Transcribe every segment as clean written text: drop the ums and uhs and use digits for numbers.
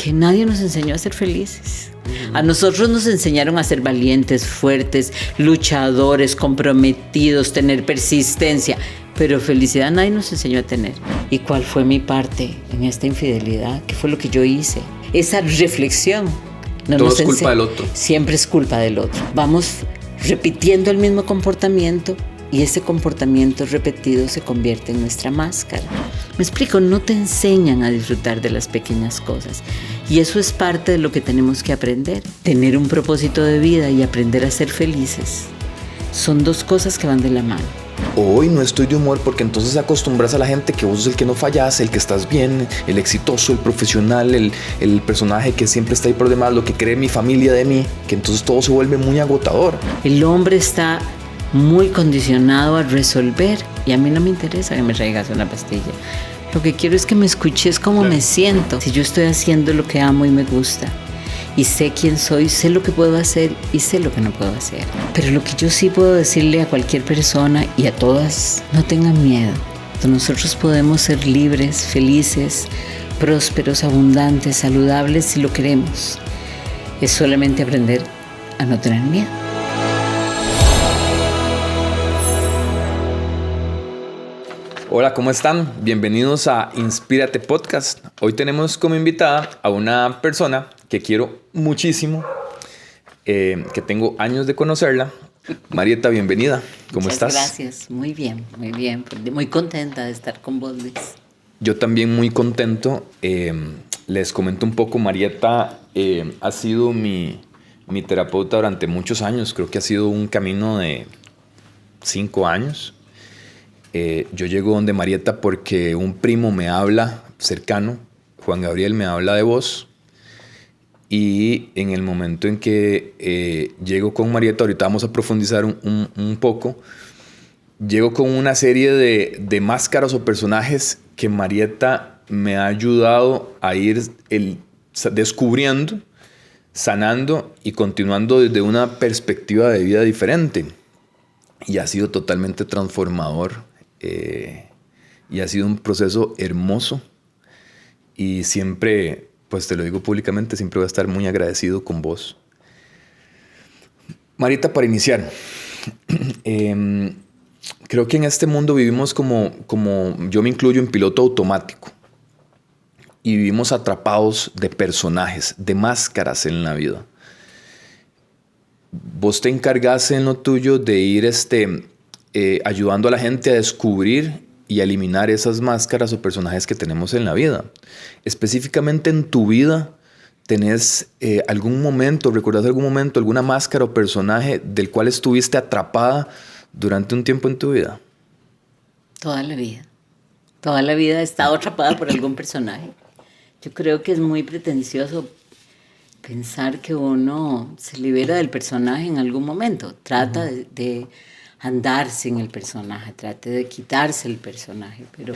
que nadie nos enseñó a ser felices. A nosotros nos enseñaron a ser valientes, fuertes, luchadores, comprometidos, tener persistencia, pero felicidad nadie nos enseñó a tener. ¿Y cuál fue mi parte en esta infidelidad? ¿Qué fue lo que yo hice? Esa reflexión. Todo es culpa del otro. Siempre es culpa del otro. Vamos repitiendo el mismo comportamiento y ese comportamiento repetido se convierte en nuestra máscara. Me explico, no te enseñan a disfrutar de las pequeñas cosas y eso es parte de lo que tenemos que aprender. Tener un propósito de vida y aprender a ser felices son dos cosas que van de la mano. Hoy no estoy de humor porque entonces acostumbras a la gente que vos sos el que no fallas, el que estás bien, el exitoso, el profesional, el personaje que siempre está ahí por demás, lo que cree mi familia de mí, que entonces todo se vuelve muy agotador. El hombre está muy condicionado a resolver y a mí no me interesa que me traigas una pastilla. Lo que quiero es que me escuches cómo me siento. Si yo estoy haciendo lo que amo y me gusta y sé quién soy, sé lo que puedo hacer y sé lo que no puedo hacer. Pero lo que yo sí puedo decirle a cualquier persona y a todas, no tengan miedo. Nosotros podemos ser libres, felices, prósperos, abundantes, saludables si lo queremos. Es solamente aprender a no tener miedo. Hola, ¿cómo están? Bienvenidos a Inspírate Podcast. Hoy tenemos como invitada a una persona que quiero muchísimo, que tengo años de conocerla. Marieta, bienvenida. ¿Cómo estás? Gracias, muy bien, muy contenta de estar con vos, Luis. Yo también muy contento. Les comento un poco, Marieta ha sido mi terapeuta durante muchos años. Creo que ha sido un camino de 5 años. Yo llego donde Marieta porque un primo me habla cercano, Juan Gabriel me habla de vos, y en el momento en que llego con Marieta, ahorita vamos a profundizar un poco, llego con una serie de máscaras o personajes que Marieta me ha ayudado a ir descubriendo, sanando y continuando desde una perspectiva de vida diferente, y ha sido totalmente transformador. Y ha sido un proceso hermoso y siempre, pues te lo digo públicamente, siempre voy a estar muy agradecido con vos. Marieta, para iniciar, creo que en este mundo vivimos como yo me incluyo en piloto automático y vivimos atrapados de personajes, de máscaras en la vida. Vos te encargás en lo tuyo de ir ayudando a la gente a descubrir y a eliminar esas máscaras o personajes que tenemos en la vida. Específicamente en tu vida, ¿tenés algún momento, recordás algún momento, alguna máscara o personaje del cual estuviste atrapada durante un tiempo en tu vida? Toda la vida. Toda la vida he estado atrapada por algún personaje. Yo creo que es muy pretencioso pensar que uno se libera del personaje en algún momento. Trata de andarse en el personaje, trate de quitarse el personaje, pero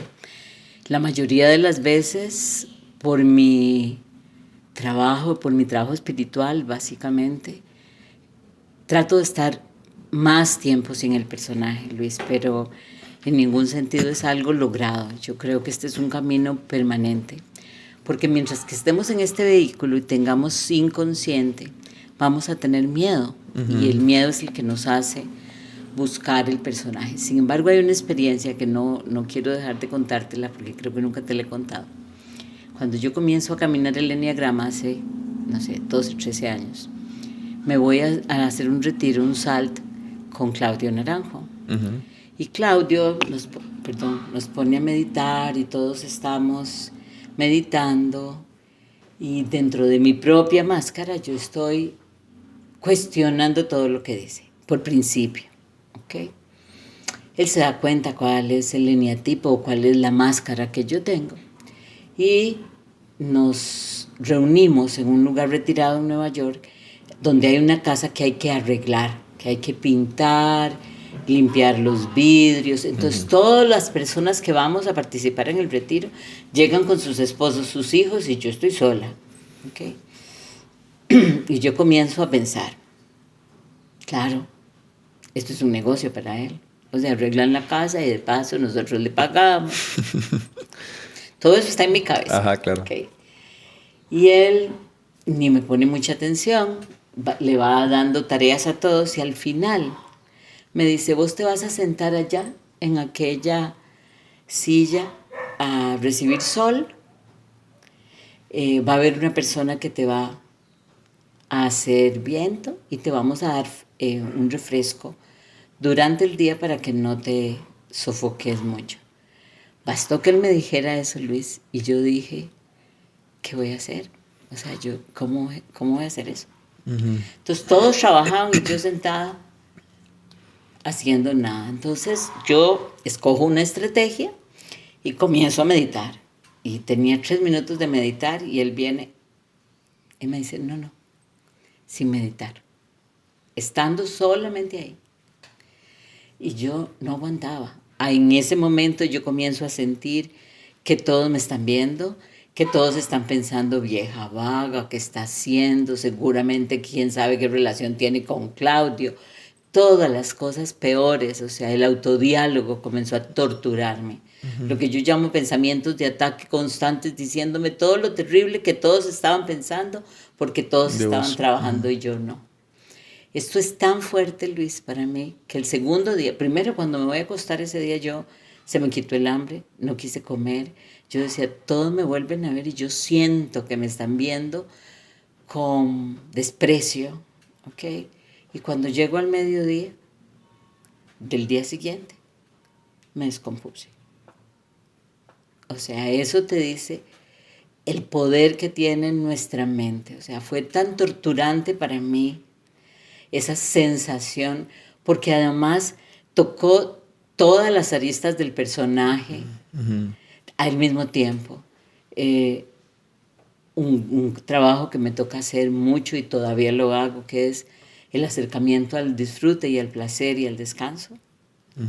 la mayoría de las veces por mi trabajo espiritual básicamente, trato de estar más tiempo sin el personaje, Luis, pero en ningún sentido es algo logrado. Yo creo que este es un camino permanente, porque mientras que estemos en este vehículo y tengamos inconsciente, vamos a tener miedo, y el miedo es el que nos hace buscar el personaje. Sin embargo, hay una experiencia que no quiero dejar de contártela porque creo que nunca te la he contado. Cuando yo comienzo a caminar el enneagrama hace, 12, 13 años, me voy a hacer un retiro, un SALT con Claudio Naranjo. Y Claudio nos pone a meditar y todos estamos meditando y dentro de mi propia máscara yo estoy cuestionando todo lo que dice, por principio. ¿Okay? Él se da cuenta cuál es el eneatipo o cuál es la máscara que yo tengo y nos reunimos en un lugar retirado en Nueva York donde hay una casa que hay que arreglar, que hay que pintar, limpiar los vidrios. Entonces todas las personas que vamos a participar en el retiro llegan con sus esposos, sus hijos y yo estoy sola. ¿Okay? Y yo comienzo a pensar, claro, esto es un negocio para él. O sea, arreglan la casa y de paso nosotros le pagamos. Todo eso está en mi cabeza. Ajá, claro. Okay. Y él ni me pone mucha atención, le va dando tareas a todos y al final me dice, vos te vas a sentar allá en aquella silla a recibir sol, va a haber una persona que te va a hacer viento y te vamos a dar un refresco durante el día para que no te sofoques mucho. Bastó que él me dijera eso, Luis, y yo dije, ¿qué voy a hacer? O sea, yo, ¿cómo voy a hacer eso? Entonces todos trabajaban y yo sentada haciendo nada. Entonces yo escojo una estrategia y comienzo a meditar. Y tenía 3 minutos de meditar y él viene y me dice, no, sin meditar, estando solamente ahí. Y yo no aguantaba. En ese momento yo comienzo a sentir que todos me están viendo, que todos están pensando, vieja vaga, ¿qué está haciendo? Seguramente quién sabe qué relación tiene con Claudio. Todas las cosas peores, o sea, el autodiálogo comenzó a torturarme. Lo que yo llamo pensamientos de ataque constantes, diciéndome todo lo terrible que todos estaban pensando, porque todos estaban trabajando y yo no. Esto es tan fuerte, Luis, para mí, que el segundo día, primero cuando me voy a acostar ese día se me quitó el hambre, no quise comer. Yo decía, todos me vuelven a ver y yo siento que me están viendo con desprecio, ¿ok? Y cuando llego al mediodía del día siguiente, me descompuse. O sea, eso te dice el poder que tiene nuestra mente. O sea, fue tan torturante para mí esa sensación, porque además tocó todas las aristas del personaje al mismo tiempo. Un trabajo que me toca hacer mucho y todavía lo hago, que es el acercamiento al disfrute y al placer y al descanso,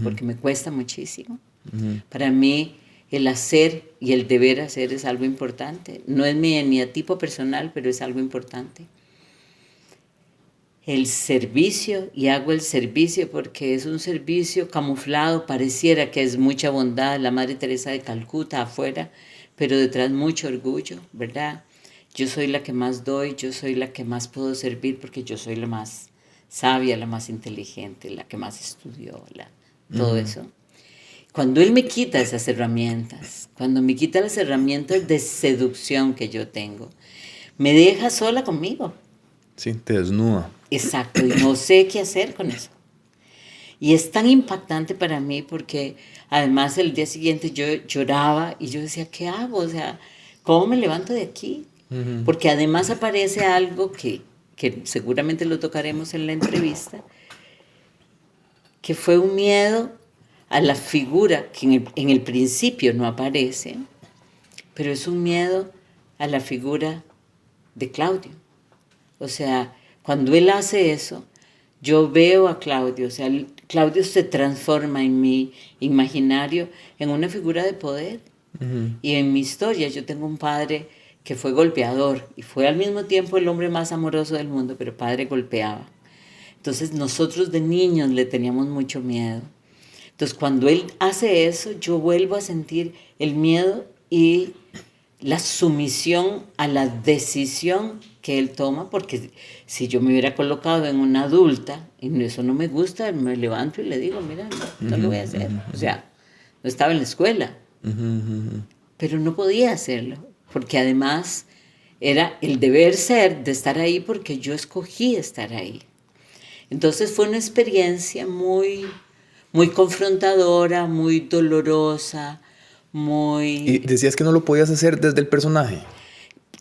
porque me cuesta muchísimo. Para mí el hacer y el deber hacer es algo importante. No es mi eneatipo personal, pero es algo importante. El servicio, y hago el servicio porque es un servicio camuflado, pareciera que es mucha bondad, la Madre Teresa de Calcuta afuera, pero detrás mucho orgullo, ¿verdad? Yo soy la que más doy, yo soy la que más puedo servir porque yo soy la más sabia, la más inteligente, la que más estudió, todo eso. Cuando él me quita esas herramientas, cuando me quita las herramientas de seducción que yo tengo, me deja sola conmigo. Sí, te desnuda. Exacto, y no sé qué hacer con eso. Y es tan impactante para mí porque además el día siguiente yo lloraba y yo decía, ¿qué hago? O sea, ¿cómo me levanto de aquí? Porque además aparece algo que seguramente lo tocaremos en la entrevista, que fue un miedo a la figura que en el principio no aparece, pero es un miedo a la figura de Claudio. O sea, cuando él hace eso, yo veo a Claudio, o sea, Claudio se transforma en mi imaginario en una figura de poder. Y en mi historia yo tengo un padre que fue golpeador y fue al mismo tiempo el hombre más amoroso del mundo, pero padre golpeaba. Entonces nosotros de niños le teníamos mucho miedo. Entonces cuando él hace eso, yo vuelvo a sentir el miedo y la sumisión a la decisión que él toma, porque si yo me hubiera colocado en una adulta y eso no me gusta, me levanto y le digo, mira, no lo voy a hacer. O sea, no estaba en la escuela, pero no podía hacerlo, porque además era el deber ser de estar ahí porque yo escogí estar ahí. Entonces fue una experiencia muy, muy confrontadora, muy dolorosa, muy... ¿Y decías que no lo podías hacer desde el personaje?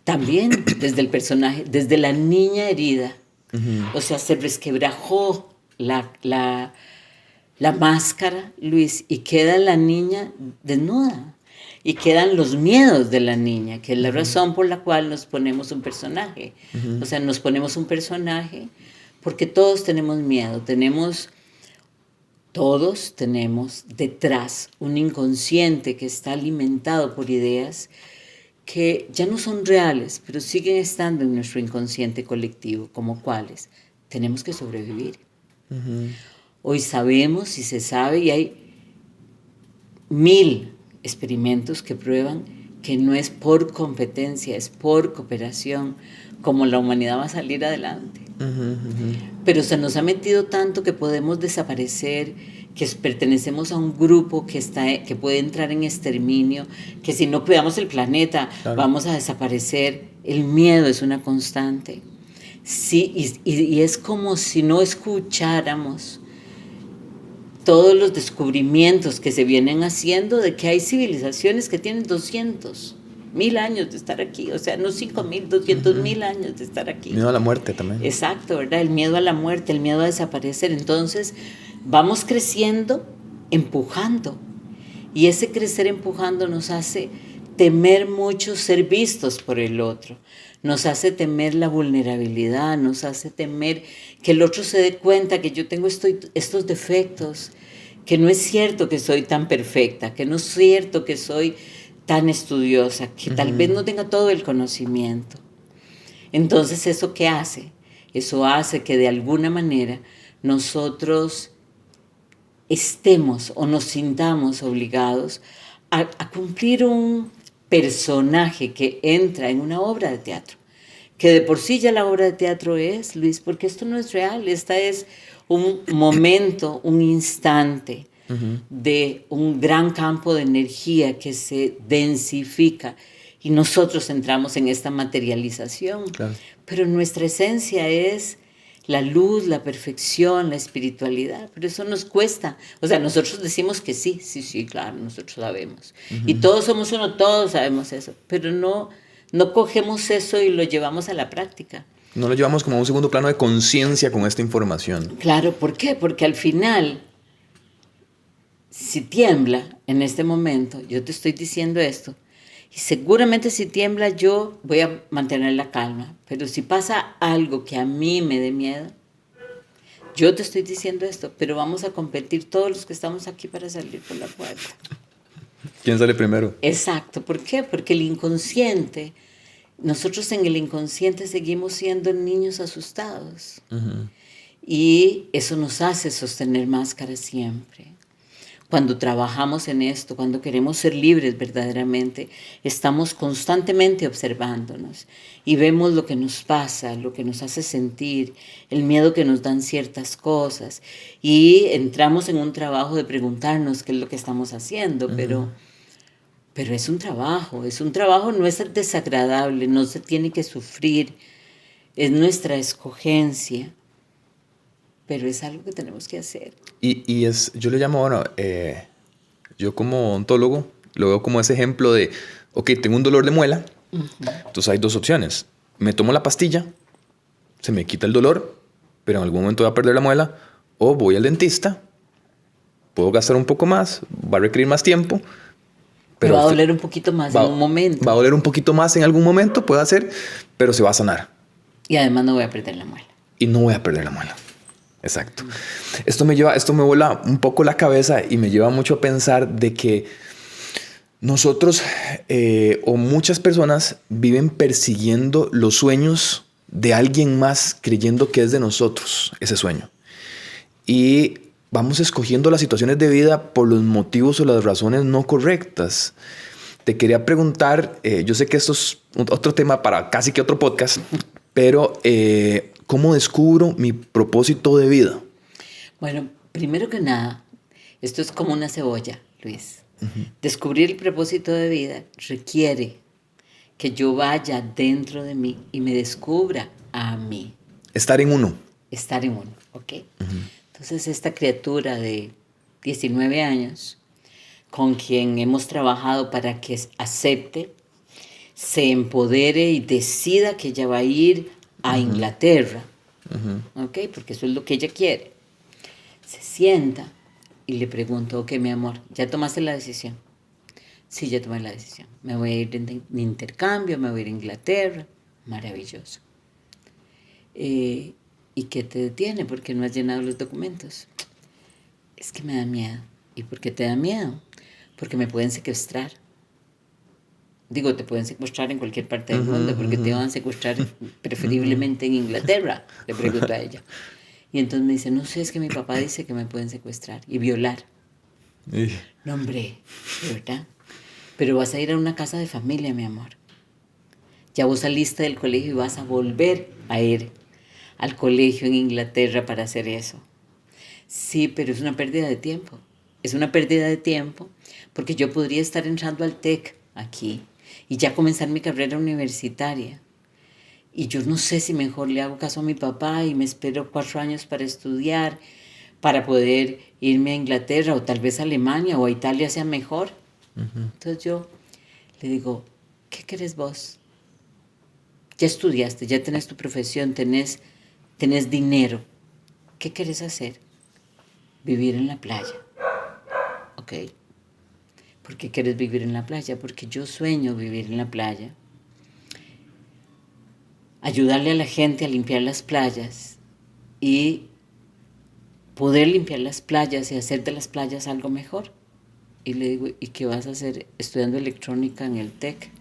También desde el personaje, desde la niña herida. O sea, se resquebrajó la máscara, Luis, y queda la niña desnuda. Y quedan los miedos de la niña, que es la razón por la cual nos ponemos un personaje. O sea, nos ponemos un personaje porque todos tenemos miedo, todos tenemos detrás un inconsciente que está alimentado por ideas que ya no son reales, pero siguen estando en nuestro inconsciente colectivo, como cuáles. Tenemos que sobrevivir. Hoy sabemos y se sabe, y hay 1000 experimentos que prueban que no es por competencia, es por cooperación, como la humanidad va a salir adelante. Pero se nos ha metido tanto que podemos desaparecer, que pertenecemos a un grupo que puede entrar en exterminio, que si no cuidamos el planeta, claro, vamos a desaparecer. El miedo es una constante. Sí, y es como si no escucháramos todos los descubrimientos que se vienen haciendo de que hay civilizaciones que tienen 200.000 años de estar aquí, o sea, no 5.000, 200.000 años de estar aquí. Miedo a la muerte también. Exacto, ¿verdad? El miedo a la muerte, el miedo a desaparecer. Entonces, vamos creciendo, empujando. Y ese crecer empujando nos hace temer mucho ser vistos por el otro. Nos hace temer la vulnerabilidad, nos hace temer que el otro se dé cuenta que yo tengo estos defectos, que no es cierto que soy tan perfecta, que no es cierto que soy tan estudiosa, que tal vez no tenga todo el conocimiento. Entonces, ¿eso qué hace? Eso hace que de alguna manera nosotros estemos o nos sintamos obligados a cumplir un personaje que entra en una obra de teatro, que de por sí ya la obra de teatro es, Luis, porque esto no es real, esta es un momento, un instante de un gran campo de energía que se densifica y nosotros entramos en esta materialización, claro, pero nuestra esencia es la luz, la perfección, la espiritualidad, pero eso nos cuesta. O sea, nosotros decimos que sí, claro, nosotros sabemos. Y todos somos uno, todos sabemos eso, pero no cogemos eso y lo llevamos a la práctica. No lo llevamos como a un segundo plano de conciencia con esta información. Claro, ¿por qué? Porque al final, si tiembla en este momento, yo te estoy diciendo esto, y seguramente si tiembla yo voy a mantener la calma, pero si pasa algo que a mí me dé miedo, yo te estoy diciendo esto, pero vamos a competir todos los que estamos aquí para salir por la puerta. ¿Quién sale primero? Exacto, ¿por qué? Porque el inconsciente, nosotros en el inconsciente seguimos siendo niños asustados. Y eso nos hace sostener máscaras siempre. Cuando trabajamos en esto, cuando queremos ser libres verdaderamente, estamos constantemente observándonos y vemos lo que nos pasa, lo que nos hace sentir, el miedo que nos dan ciertas cosas y entramos en un trabajo de preguntarnos qué es lo que estamos haciendo, pero es un trabajo, no es desagradable, no se tiene que sufrir, es nuestra escogencia. Pero es algo que tenemos que hacer. Y yo le llamo, bueno, yo como odontólogo lo veo como ese ejemplo de, ok, tengo un dolor de muela, entonces hay dos opciones. Me tomo la pastilla, se me quita el dolor, pero en algún momento voy a perder la muela, o voy al dentista, puedo gastar un poco más, va a requerir más tiempo. Pero va a doler un poquito más en un momento. Va a doler un poquito más en algún momento, puede ser, pero se va a sanar. Y además no voy a perder la muela. Y no voy a perder la muela. Exacto. Esto me vuela un poco la cabeza y me lleva mucho a pensar de que nosotros o muchas personas viven persiguiendo los sueños de alguien más creyendo que es de nosotros ese sueño. Y vamos escogiendo las situaciones de vida por los motivos o las razones no correctas. Te quería preguntar, yo sé que esto es otro tema para casi que otro podcast, pero ¿cómo descubro mi propósito de vida? Bueno, primero que nada, esto es como una cebolla, Luis. Descubrir el propósito de vida requiere que yo vaya dentro de mí y me descubra a mí. Estar en uno. Estar en uno, ¿ok? Entonces, esta criatura de 19 años, con quien hemos trabajado para que acepte, se empodere y decida que ella va a ir a Inglaterra, ¿ok? Porque eso es lo que ella quiere. Se sienta y le pregunto, ok, mi amor, ¿ya tomaste la decisión? Sí, ya tomé la decisión. Me voy a ir de intercambio, me voy a ir a Inglaterra. Maravilloso. ¿Y qué te detiene? ¿Por qué no has llenado los documentos? Es que me da miedo. ¿Y por qué te da miedo? Porque me pueden secuestrar. Digo, te pueden secuestrar en cualquier parte del mundo, porque te van a secuestrar preferiblemente en Inglaterra, le pregunto a ella. Y entonces me dice, no sé, es que mi papá dice que me pueden secuestrar y violar. No, hombre, ¿de verdad? Pero vas a ir a una casa de familia, mi amor. Ya vos saliste del colegio y vas a volver a ir al colegio en Inglaterra para hacer eso. Sí, pero es una pérdida de tiempo. Es una pérdida de tiempo porque yo podría estar entrando al TEC aquí y ya comenzar mi carrera universitaria. Y yo no sé si mejor le hago caso a mi papá y me espero 4 años para estudiar, para poder irme a Inglaterra o tal vez a Alemania o a Italia sea mejor. Entonces yo le digo, ¿qué querés vos? Ya estudiaste, ya tenés tu profesión, tenés dinero. ¿Qué querés hacer? Vivir en la playa. ¿Ok? ¿Por qué quieres vivir en la playa? Porque yo sueño vivir en la playa. Ayudarle a la gente a limpiar las playas y poder limpiar las playas y hacer de las playas algo mejor. Y le digo, ¿y qué vas a hacer estudiando electrónica en el TEC?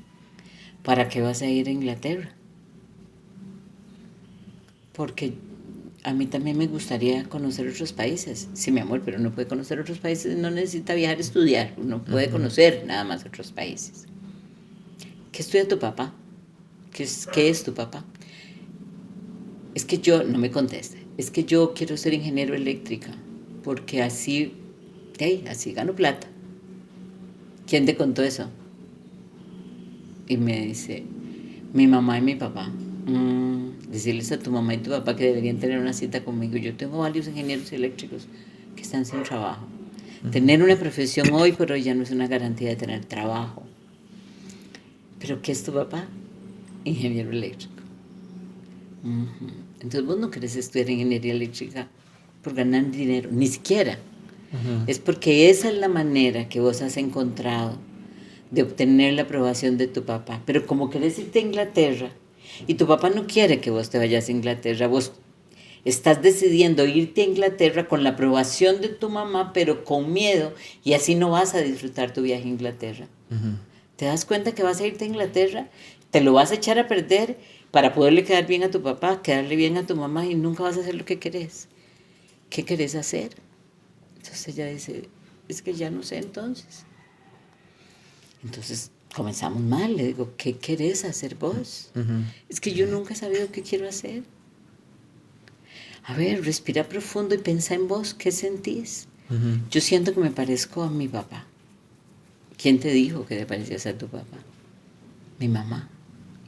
¿Para qué vas a ir a Inglaterra? Porque a mí también me gustaría conocer otros países. Sí, mi amor, pero uno puede conocer otros países, no necesita viajar a estudiar, uno puede conocer nada más otros países. ¿Qué estudia tu papá? ¿Qué es tu papá? Es que yo, no me conteste, es que yo quiero ser ingeniero eléctrica, porque así gano plata. ¿Quién te contó eso? Y me dice, mi mamá y mi papá. Decirles a tu mamá y tu papá que deberían tener una cita conmigo. Yo tengo varios ingenieros eléctricos que están sin trabajo. Tener una profesión hoy por hoy ya no es una garantía de tener trabajo. ¿Pero qué es tu papá? Ingeniero eléctrico. Entonces vos no querés estudiar ingeniería eléctrica por ganar dinero, ni siquiera. Es porque esa es la manera que vos has encontrado de obtener la aprobación de tu papá. Pero como querés irte a Inglaterra y tu papá no quiere que vos te vayas a Inglaterra, vos estás decidiendo irte a Inglaterra con la aprobación de tu mamá, pero con miedo, y así no vas a disfrutar tu viaje a Inglaterra. ¿Te das cuenta que vas a irte a Inglaterra? Te lo vas a echar a perder para poderle quedar bien a tu papá, quedarle bien a tu mamá y nunca vas a hacer lo que querés. ¿Qué querés hacer? Entonces ella dice, es que ya no sé entonces. Entonces comenzamos mal, le digo, ¿qué querés hacer vos? Es que yo nunca he sabido qué quiero hacer. A ver, respira profundo y piensa en vos, ¿qué sentís? Yo siento que me parezco a mi papá. ¿Quién te dijo que te parecías a tu papá? Mi mamá.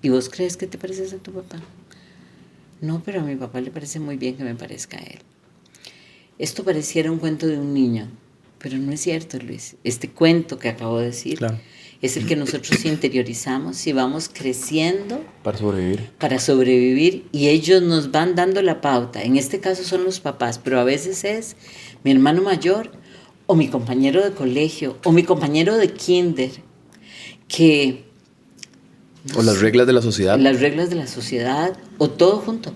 ¿Y vos crees que te pareces a tu papá? No, pero a mi papá le parece muy bien que me parezca a él. Esto pareciera un cuento de un niño, pero no es cierto, Luis. Este cuento que acabo de decir es el que nosotros interiorizamos y vamos creciendo para sobrevivir y ellos nos van dando la pauta. En este caso son los papás, pero a veces es mi hermano mayor o mi compañero de colegio o mi compañero de kinder que... O las reglas de la sociedad. Las reglas de la sociedad o todo junto.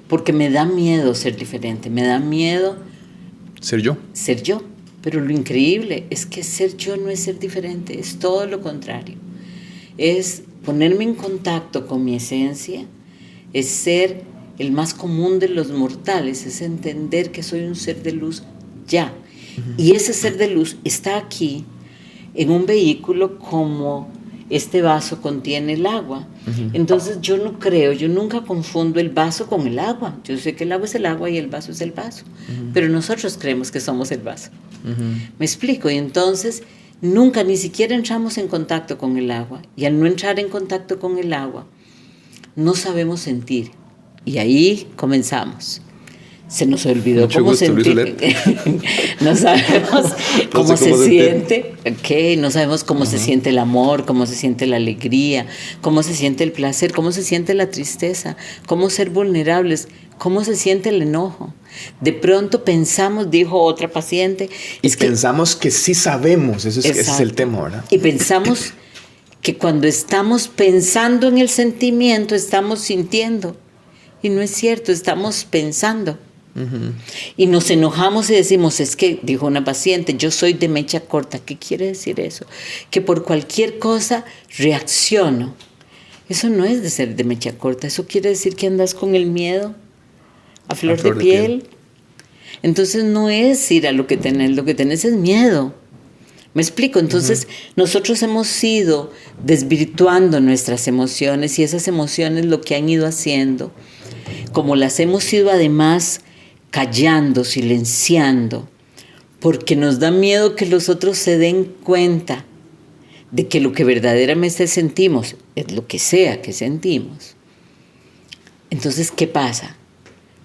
Porque me da miedo ser diferente, me da miedo... Ser yo. Ser yo. Pero lo increíble es que ser yo no es ser diferente, es todo lo contrario. Es ponerme en contacto con mi esencia, es ser el más común de los mortales, es entender que soy un ser de luz ya. Y ese ser de luz está aquí en un vehículo como este vaso contiene el agua. Entonces yo nunca confundo el vaso con el agua. Yo sé que el agua es el agua y el vaso es el vaso. Pero nosotros creemos que somos el vaso. ¿Me explico? Y entonces nunca, ni siquiera entramos en contacto con el agua. Y al no entrar en contacto con el agua, no sabemos sentir. Y ahí comenzamos. Se nos olvidó cómo sentir. No sabemos cómo se siente. No sabemos cómo se siente el amor, cómo se siente la alegría, cómo se siente el placer, cómo se siente la tristeza, cómo ser vulnerables, cómo se siente el enojo. De pronto pensamos, dijo otra paciente. Pensamos que sí sabemos, ese es el tema, ¿verdad? Y pensamos que cuando estamos pensando en el sentimiento, estamos sintiendo. Y no es cierto, estamos pensando. Y nos enojamos y decimos, es que, dijo una paciente, yo soy de mecha corta. ¿Qué quiere decir eso? Que por cualquier cosa reacciono. Eso no es de ser de mecha corta, eso quiere decir que andas con el miedo a flor de piel. Entonces no es ir a lo que tenés es miedo. ¿Me explico? Entonces, nosotros hemos ido desvirtuando nuestras emociones y esas emociones lo que han ido haciendo, como las hemos ido además callando, silenciando, porque nos da miedo que los otros se den cuenta de que lo que verdaderamente sentimos es lo que sea que sentimos. Entonces, ¿qué pasa?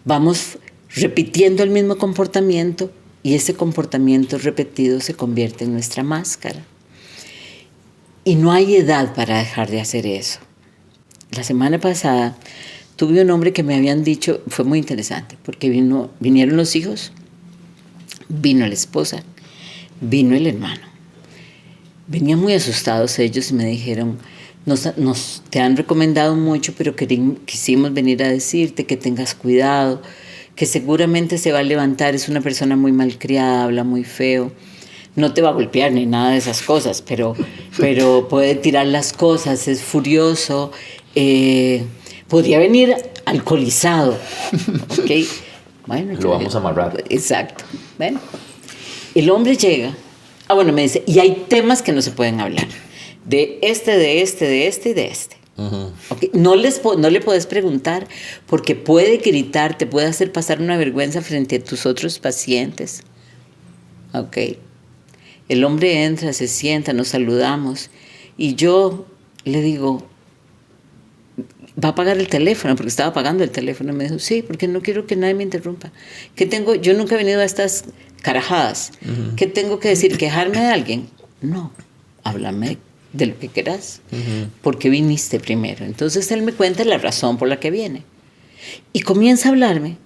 Vamos repitiendo el mismo comportamiento y ese comportamiento repetido se convierte en nuestra máscara. Y no hay edad para dejar de hacer eso. La semana pasada tuve un hombre que me habían dicho, fue muy interesante, porque vinieron los hijos, vino la esposa, vino el hermano. Venían muy asustados ellos y me dijeron, te han recomendado mucho, pero quisimos venir a decirte que tengas cuidado, que seguramente se va a levantar, es una persona muy malcriada, habla muy feo, no te va a golpear ni nada de esas cosas, pero puede tirar las cosas, es furioso, podría venir alcoholizado, ¿ok? Bueno, lo vamos a amarrar. Exacto. Bueno, el hombre llega, me dice, y hay temas que no se pueden hablar, de este y de este. Uh-huh. Okay. No le puedes preguntar porque puede gritar, te puede hacer pasar una vergüenza frente a tus otros pacientes. Okay. El hombre entra, se sienta, nos saludamos y yo le digo, ¿va a apagar el teléfono? Porque estaba apagando el teléfono. Me dijo, sí, porque no quiero que nadie me interrumpa. Yo nunca he venido a estas carajadas. Uh-huh. ¿Qué tengo que decir? ¿Quejarme de alguien? No, háblame de lo que quieras, porque viniste primero. Entonces él me cuenta la razón por la que viene. Y comienza a hablarme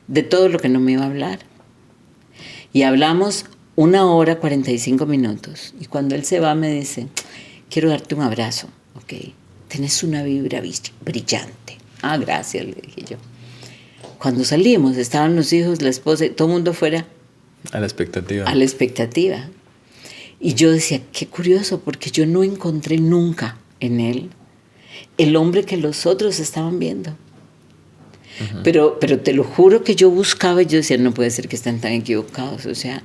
de todo lo que no me iba a hablar. Y hablamos 1 hora 45 minutos. Y cuando él se va me dice, quiero darte un abrazo. Ok, tenés una vibra brillante. Ah, gracias, le dije yo. Cuando salimos, estaban los hijos, la esposa, y todo el mundo fuera. A la expectativa. A la expectativa. Y yo decía, qué curioso, porque yo no encontré nunca en él el hombre que los otros estaban viendo. Uh-huh. Pero te lo juro que yo buscaba y yo decía, no puede ser que estén tan equivocados. O sea,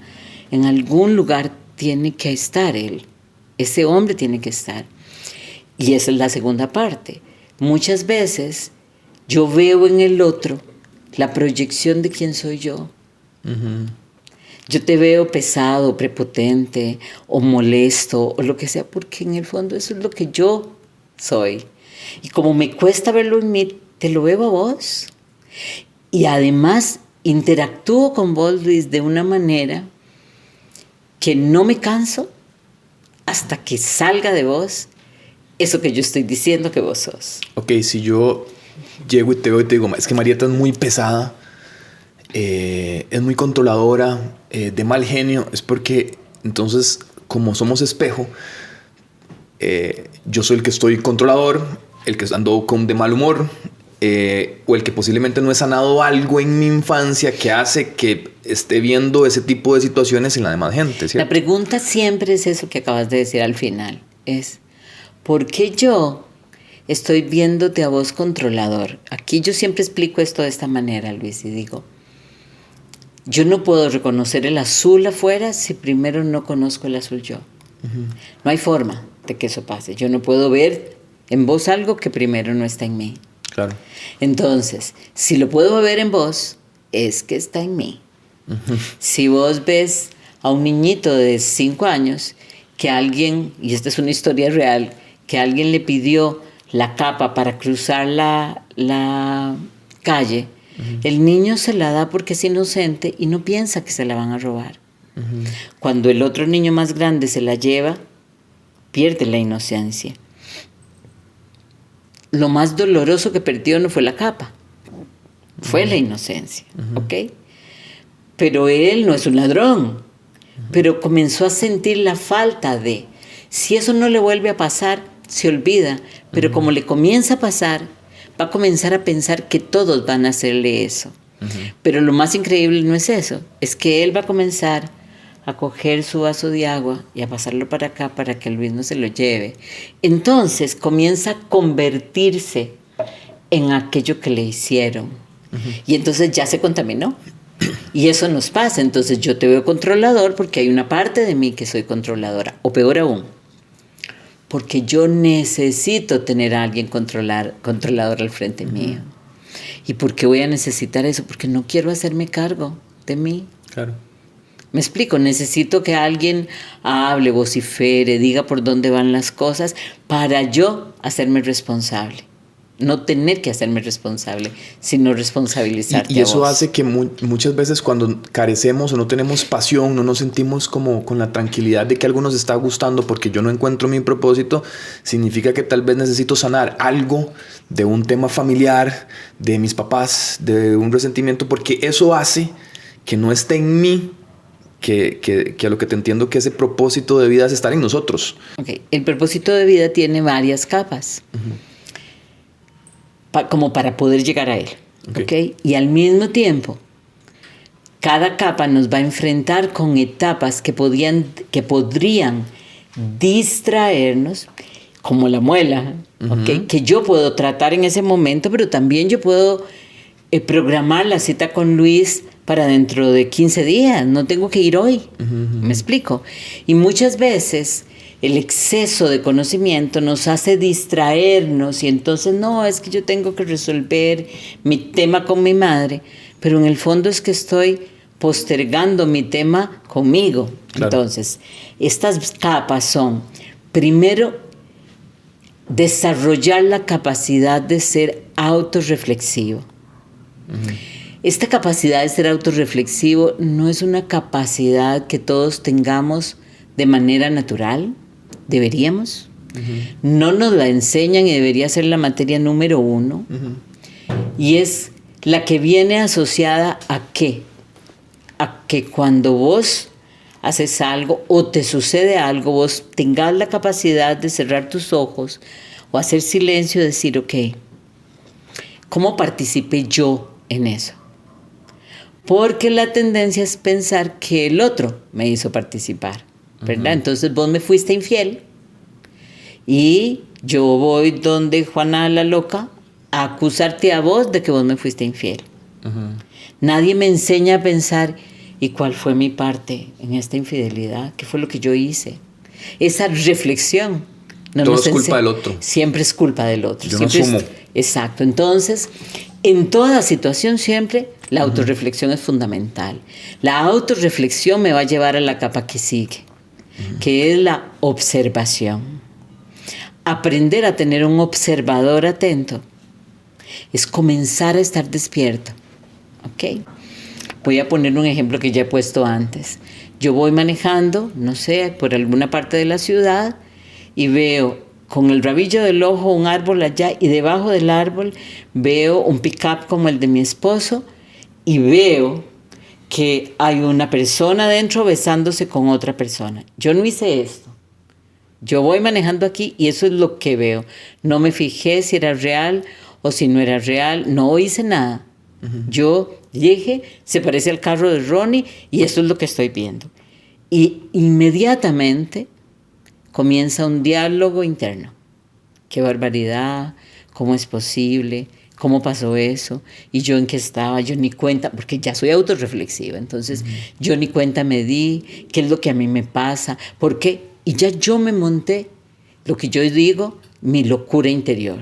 en algún lugar tiene que estar él. Ese hombre tiene que estar. Y esa es la segunda parte. Muchas veces yo veo en el otro la proyección de quién soy yo. Uh-huh. Yo te veo pesado, prepotente o molesto o lo que sea, porque en el fondo eso es lo que yo soy. Y como me cuesta verlo en mí, te lo veo a vos. Y además interactúo con vos, Luis, de una manera que no me canso hasta que salga de vos eso que yo estoy diciendo que vos sos. Ok, si yo llego y te veo y te digo, es que Marieta es muy pesada, es muy controladora, de mal genio, es porque entonces, como somos espejo, yo soy el que estoy controlador, el que ando de mal humor, o el que posiblemente no he sanado algo en mi infancia que hace que esté viendo ese tipo de situaciones en la demás gente, ¿cierto? La pregunta siempre es eso que acabas de decir al final, es ¿por qué yo estoy viéndote a vos controlador? Aquí yo siempre explico esto de esta manera, Luis, y digo, yo no puedo reconocer el azul afuera si primero no conozco el azul yo. Uh-huh. No hay forma de que eso pase. Yo no puedo ver en vos algo que primero no está en mí. Claro. Entonces, si lo puedo ver en vos, es que está en mí. Uh-huh. Si vos ves a un niñito de 5 años que alguien, y esta es una historia real, que alguien le pidió la capa para cruzar la calle, uh-huh. El niño se la da porque es inocente y no piensa que se la van a robar. Uh-huh. Cuando el otro niño más grande se la lleva, pierde la inocencia. Lo más doloroso que perdió no fue la capa, fue uh-huh. La inocencia, uh-huh. ¿Ok? Pero él no es un ladrón, uh-huh. Pero comenzó a sentir la falta de, si eso no le vuelve a pasar, se olvida, pero uh-huh. Como le comienza a pasar, va a comenzar a pensar que todos van a hacerle eso. Uh-huh. Pero lo más increíble no es eso, es que él va a comenzar a coger su vaso de agua y a pasarlo para acá para que Luis no se lo lleve. Entonces comienza a convertirse en aquello que le hicieron. Uh-huh. Y entonces ya se contaminó. Y eso nos pasa. Entonces yo te veo controlador porque hay una parte de mí que soy controladora. O peor aún, porque yo necesito tener a alguien controlador al frente mío. ¿Y por qué voy a necesitar eso? Porque no quiero hacerme cargo de mí. Claro. Me explico, necesito que alguien hable, vocifere, diga por dónde van las cosas para yo hacerme responsable. No tener que hacerme responsable, sino responsabilizarte y eso a vos. hace que muchas veces cuando carecemos o no tenemos pasión, no nos sentimos como con la tranquilidad de que algo nos está gustando porque yo no encuentro mi propósito, significa que tal vez necesito sanar algo de un tema familiar, de mis papás, de un resentimiento, porque eso hace que no esté en mí, que a lo que te entiendo que ese propósito de vida es estar en nosotros. Okay. El propósito de vida tiene varias capas. Como para poder llegar a él. ¿Okay? Y al mismo tiempo, cada capa nos va a enfrentar con etapas que podrían distraernos, como la muela, ¿okay? Que yo puedo tratar en ese momento, pero también yo puedo programar la cita con Luis para dentro de 15 días. No tengo que ir hoy. ¿Me explico? Y muchas veces el exceso de conocimiento nos hace distraernos y entonces no, es que yo tengo que resolver mi tema con mi madre, pero en el fondo es que estoy postergando mi tema conmigo. Claro. Entonces, estas capas son, primero, desarrollar la capacidad de ser autorreflexivo. Esta capacidad de ser autorreflexivo no es una capacidad que todos tengamos de manera natural. Deberíamos. No nos la enseñan y debería ser la materia número 1. Y es la que viene asociada a ¿qué? A que cuando vos haces algo o te sucede algo, vos tengas la capacidad de cerrar tus ojos o hacer silencio y decir, ok, ¿cómo participé yo en eso? Porque la tendencia es pensar que el otro me hizo participar, ¿verdad? Entonces vos me fuiste infiel y yo voy donde Juana la loca a acusarte a vos de que vos me fuiste infiel. Nadie me enseña a pensar, ¿y cuál fue mi parte en esta infidelidad? ¿Qué fue lo que yo hice? Esa reflexión. Todo es culpa del otro. Siempre es culpa del otro. Yo no asumo. Exacto. Entonces, en toda situación siempre la autorreflexión es fundamental. La autorreflexión me va a llevar a la capa que sigue, que es la observación. Aprender a tener un observador atento es comenzar a estar despierto. ¿Ok? Voy a poner un ejemplo que ya he puesto antes. Yo voy manejando, no sé, por alguna parte de la ciudad y veo con el rabillo del ojo un árbol allá y debajo del árbol veo un pick-up como el de mi esposo y veo que hay una persona adentro besándose con otra persona. Yo no hice esto. Yo voy manejando aquí y eso es lo que veo. No me fijé si era real o si no era real. No hice nada. Yo dije, se parece al carro de Ronnie y eso es lo que estoy viendo. Y inmediatamente comienza un diálogo interno. Qué barbaridad, cómo es posible, cómo pasó eso, y yo en qué estaba, yo ni cuenta, porque ya soy autorreflexiva, entonces yo ni cuenta me di, qué es lo que a mí me pasa, por qué, y ya yo me monté, lo que yo digo, mi locura interior.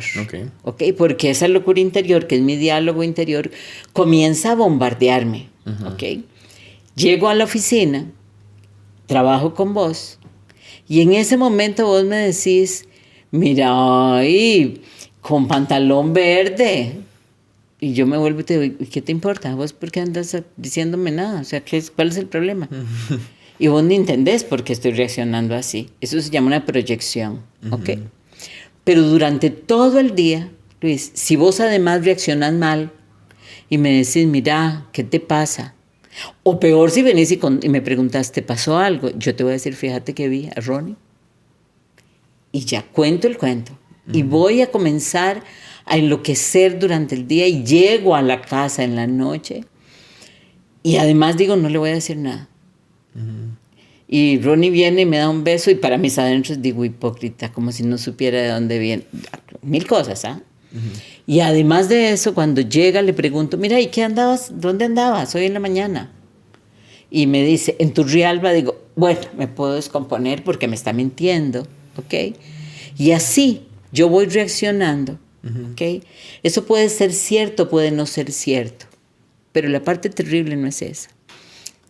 Okay, porque esa locura interior, que es mi diálogo interior, comienza a bombardearme. Okay. Llego a la oficina, trabajo con vos, y en ese momento vos me decís, mira, ay, con pantalón verde. Y yo me vuelvo y te digo, ¿qué te importa? ¿Vos por qué andas diciéndome nada? O sea, ¿cuál es el problema? Y vos ni entendés por qué estoy reaccionando así. Eso se llama una proyección, ¿ok? Pero durante todo el día, Luis, si vos además reaccionas mal y me decís, mira, ¿qué te pasa? O peor si venís y me preguntas, ¿te pasó algo? Yo te voy a decir, fíjate que vi a Ronnie. Y ya cuento el cuento. Y voy a comenzar a enloquecer durante el día y llego a la casa en la noche. Y además digo, no le voy a decir nada. Y Ronnie viene y me da un beso y para mis adentros digo, hipócrita, como si no supiera de dónde viene. Mil cosas, ¿ah? Y además de eso, cuando llega le pregunto, mira, ¿y qué andabas? ¿Dónde andabas hoy en la mañana? y me dice, en Turrialba, digo, bueno, me puedo descomponer porque me está mintiendo, ¿ok? Y así yo voy reaccionando, ¿ok? Eso puede ser cierto, puede no ser cierto, pero la parte terrible no es esa.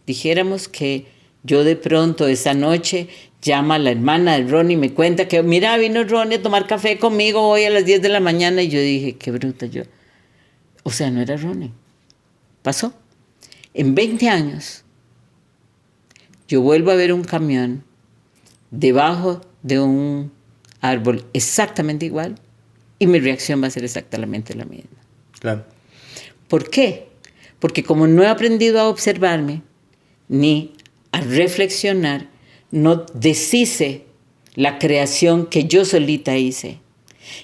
Dijéramos que yo de pronto esa noche llama a la hermana de Ronnie y me cuenta que, mira, vino Ronnie a tomar café conmigo hoy a las 10 de la mañana, y yo dije, qué bruta yo. O sea, no era Ronnie. Pasó. En 20 años, yo vuelvo a ver un camión debajo de un árbol exactamente igual y mi reacción va a ser exactamente la misma. Claro. ¿Por qué? Porque como no he aprendido a observarme ni a reflexionar, no deshice la creación que yo solita hice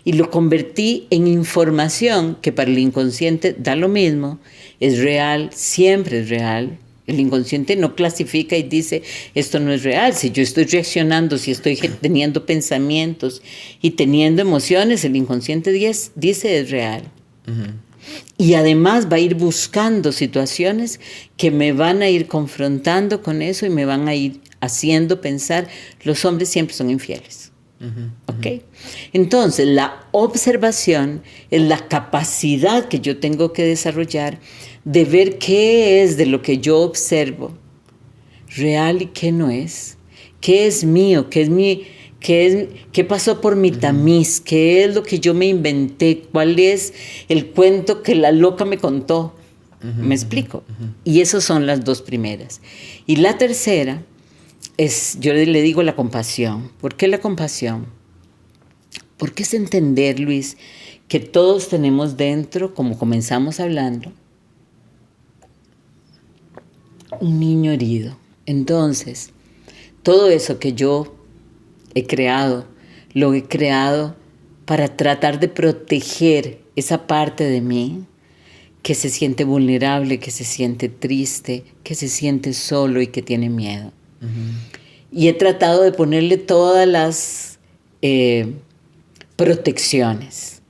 y lo convertí en información que para el inconsciente da lo mismo, es real, siempre es real. El inconsciente no clasifica y dice, esto no es real. Si yo estoy reaccionando, si estoy teniendo pensamientos y teniendo emociones, el inconsciente dice es real. Y además va a ir buscando situaciones que me van a ir confrontando con eso y me van a ir haciendo pensar, los hombres siempre son infieles. ¿Ok? Entonces, la observación es la capacidad que yo tengo que desarrollar de ver qué es de lo que yo observo real y qué no es, qué es mío, qué pasó por mi tamiz, qué es lo que yo me inventé, cuál es el cuento que la loca me contó. ¿Me explico? Y esas son las dos primeras. Y la tercera es, yo le digo la compasión. ¿Por qué la compasión? Porque es entender, Luis, que todos tenemos dentro, como comenzamos hablando, un niño herido. Entonces, todo eso que yo he creado, lo he creado para tratar de proteger esa parte de mí que se siente vulnerable, que se siente triste, que se siente solo y que tiene miedo. Y he tratado de ponerle todas las protecciones.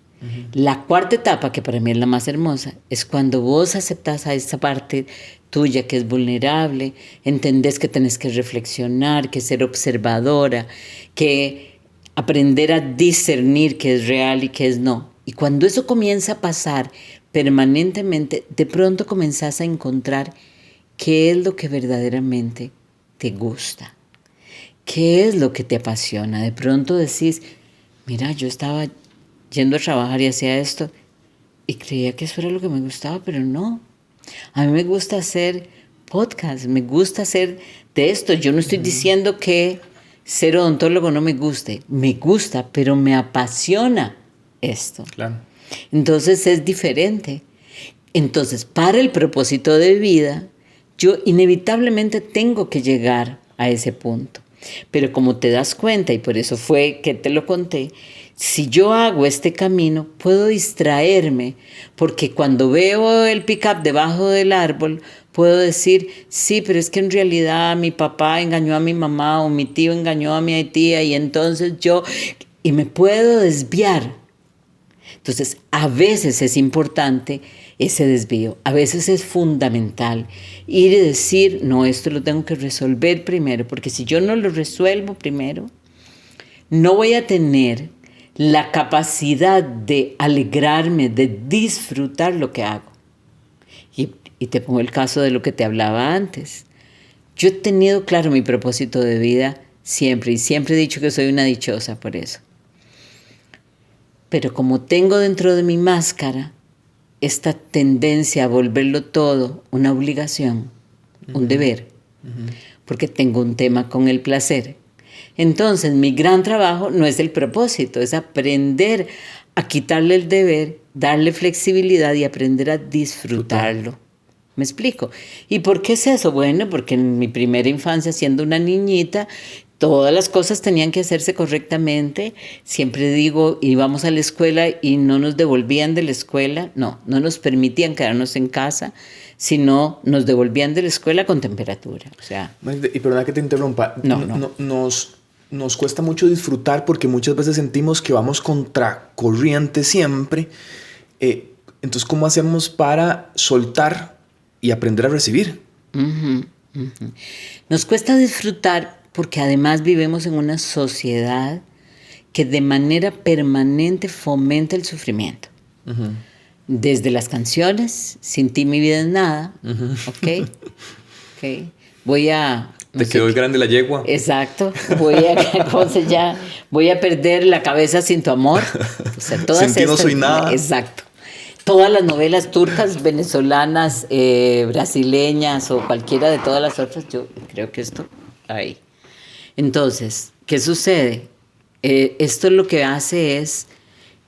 La cuarta etapa, que para mí es la más hermosa, es cuando vos aceptás a esa parte tuya que es vulnerable, entendés que tenés que reflexionar, que ser observadora, que aprender a discernir qué es real y qué es no. Y cuando eso comienza a pasar permanentemente, de pronto comenzás a encontrar qué es lo que verdaderamente te gusta, qué es lo que te apasiona. De pronto decís, mira, yo estaba yendo a trabajar y hacía esto y creía que eso era lo que me gustaba, pero no. A mí me gusta hacer podcast, me gusta hacer de esto. Yo no estoy diciendo que ser odontólogo no me gusta, pero me apasiona esto. Claro. Entonces es diferente. Entonces, para el propósito de vida, yo inevitablemente tengo que llegar a ese punto. Pero como te das cuenta, y por eso fue que te lo conté, si yo hago este camino, puedo distraerme, porque cuando veo el pick-up debajo del árbol, puedo decir, sí, pero es que en realidad mi papá engañó a mi mamá o mi tío engañó a mi tía y entonces y me puedo desviar. Entonces, a veces es importante ese desvío, a veces es fundamental ir y decir, no, esto lo tengo que resolver primero, porque si yo no lo resuelvo primero, no voy a tener la capacidad de alegrarme, de disfrutar lo que hago. Y te pongo el caso de lo que te hablaba antes. Yo he tenido claro mi propósito de vida siempre, y siempre he dicho que soy una dichosa por eso. Pero como tengo dentro de mi máscara esta tendencia a volverlo todo una obligación, un deber, porque tengo un tema con el placer. Entonces, mi gran trabajo no es el propósito, es aprender a quitarle el deber, darle flexibilidad y aprender a disfrutarlo. ¿Me explico? ¿Y por qué es eso? Bueno, porque en mi primera infancia, siendo una niñita, todas las cosas tenían que hacerse correctamente. Siempre digo, íbamos a la escuela y no nos devolvían de la escuela. No nos permitían quedarnos en casa, sino nos devolvían de la escuela con temperatura. O sea, y perdona que te interrumpa. Nos cuesta mucho disfrutar porque muchas veces sentimos que vamos contracorriente siempre. Entonces, ¿cómo hacemos para soltar y aprender a recibir? Nos cuesta disfrutar porque además vivimos en una sociedad que de manera permanente fomenta el sufrimiento. Desde las canciones, Sin ti mi vida es nada, ¿ok? Ok. Voy a... no Te sé quedó el qué- grande la yegua. Exacto. ¿Cómo se llama? Voy a perder la cabeza sin tu amor. O sea, todas Sin ti no estas... soy nada. Exacto. Todas las novelas turcas, venezolanas, brasileñas o cualquiera de todas las otras, yo creo que esto ahí. Entonces, ¿qué sucede? Esto lo que hace es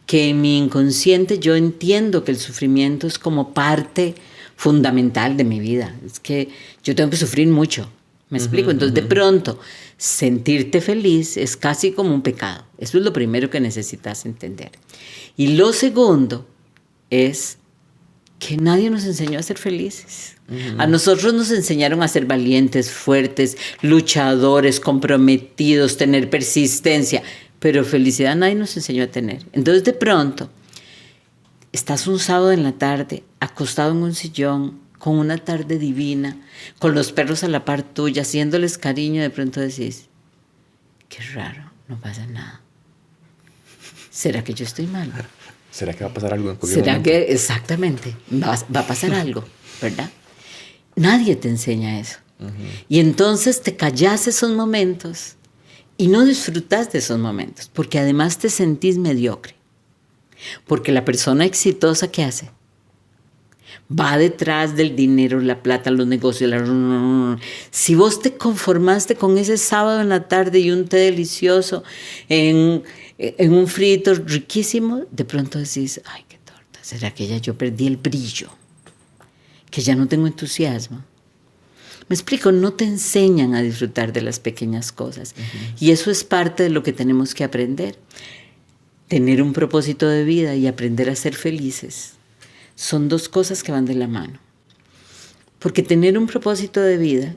que en mi inconsciente yo entiendo que el sufrimiento es como parte fundamental de mi vida. Es que yo tengo que sufrir mucho. ¿Me explico? Entonces, de pronto, sentirte feliz es casi como un pecado. Eso es lo primero que necesitas entender. Y lo segundo es que nadie nos enseñó a ser felices. A nosotros nos enseñaron a ser valientes, fuertes, luchadores, comprometidos, tener persistencia, pero felicidad nadie nos enseñó a tener. Entonces de pronto estás un sábado en la tarde acostado en un sillón con una tarde divina, con los perros a la par tuya, haciéndoles cariño, de pronto decís, qué raro, no pasa nada. ¿Será que yo estoy mal? ¿Será que va a pasar algo en cualquier ¿Será momento? que exactamente va a pasar algo, verdad? Nadie te enseña eso. Y entonces te callas esos momentos y no disfrutas de esos momentos, porque además te sentís mediocre. Porque la persona exitosa, ¿qué hace? Va detrás del dinero, la plata, los negocios. Si vos te conformaste con ese sábado en la tarde y un té delicioso en un frito riquísimo, de pronto decís, ay, qué torta, ¿será que ya yo perdí el brillo? Que ya no tengo entusiasmo. Me explico, no te enseñan a disfrutar de las pequeñas cosas. Y eso es parte de lo que tenemos que aprender. Tener un propósito de vida y aprender a ser felices son dos cosas que van de la mano. Porque tener un propósito de vida,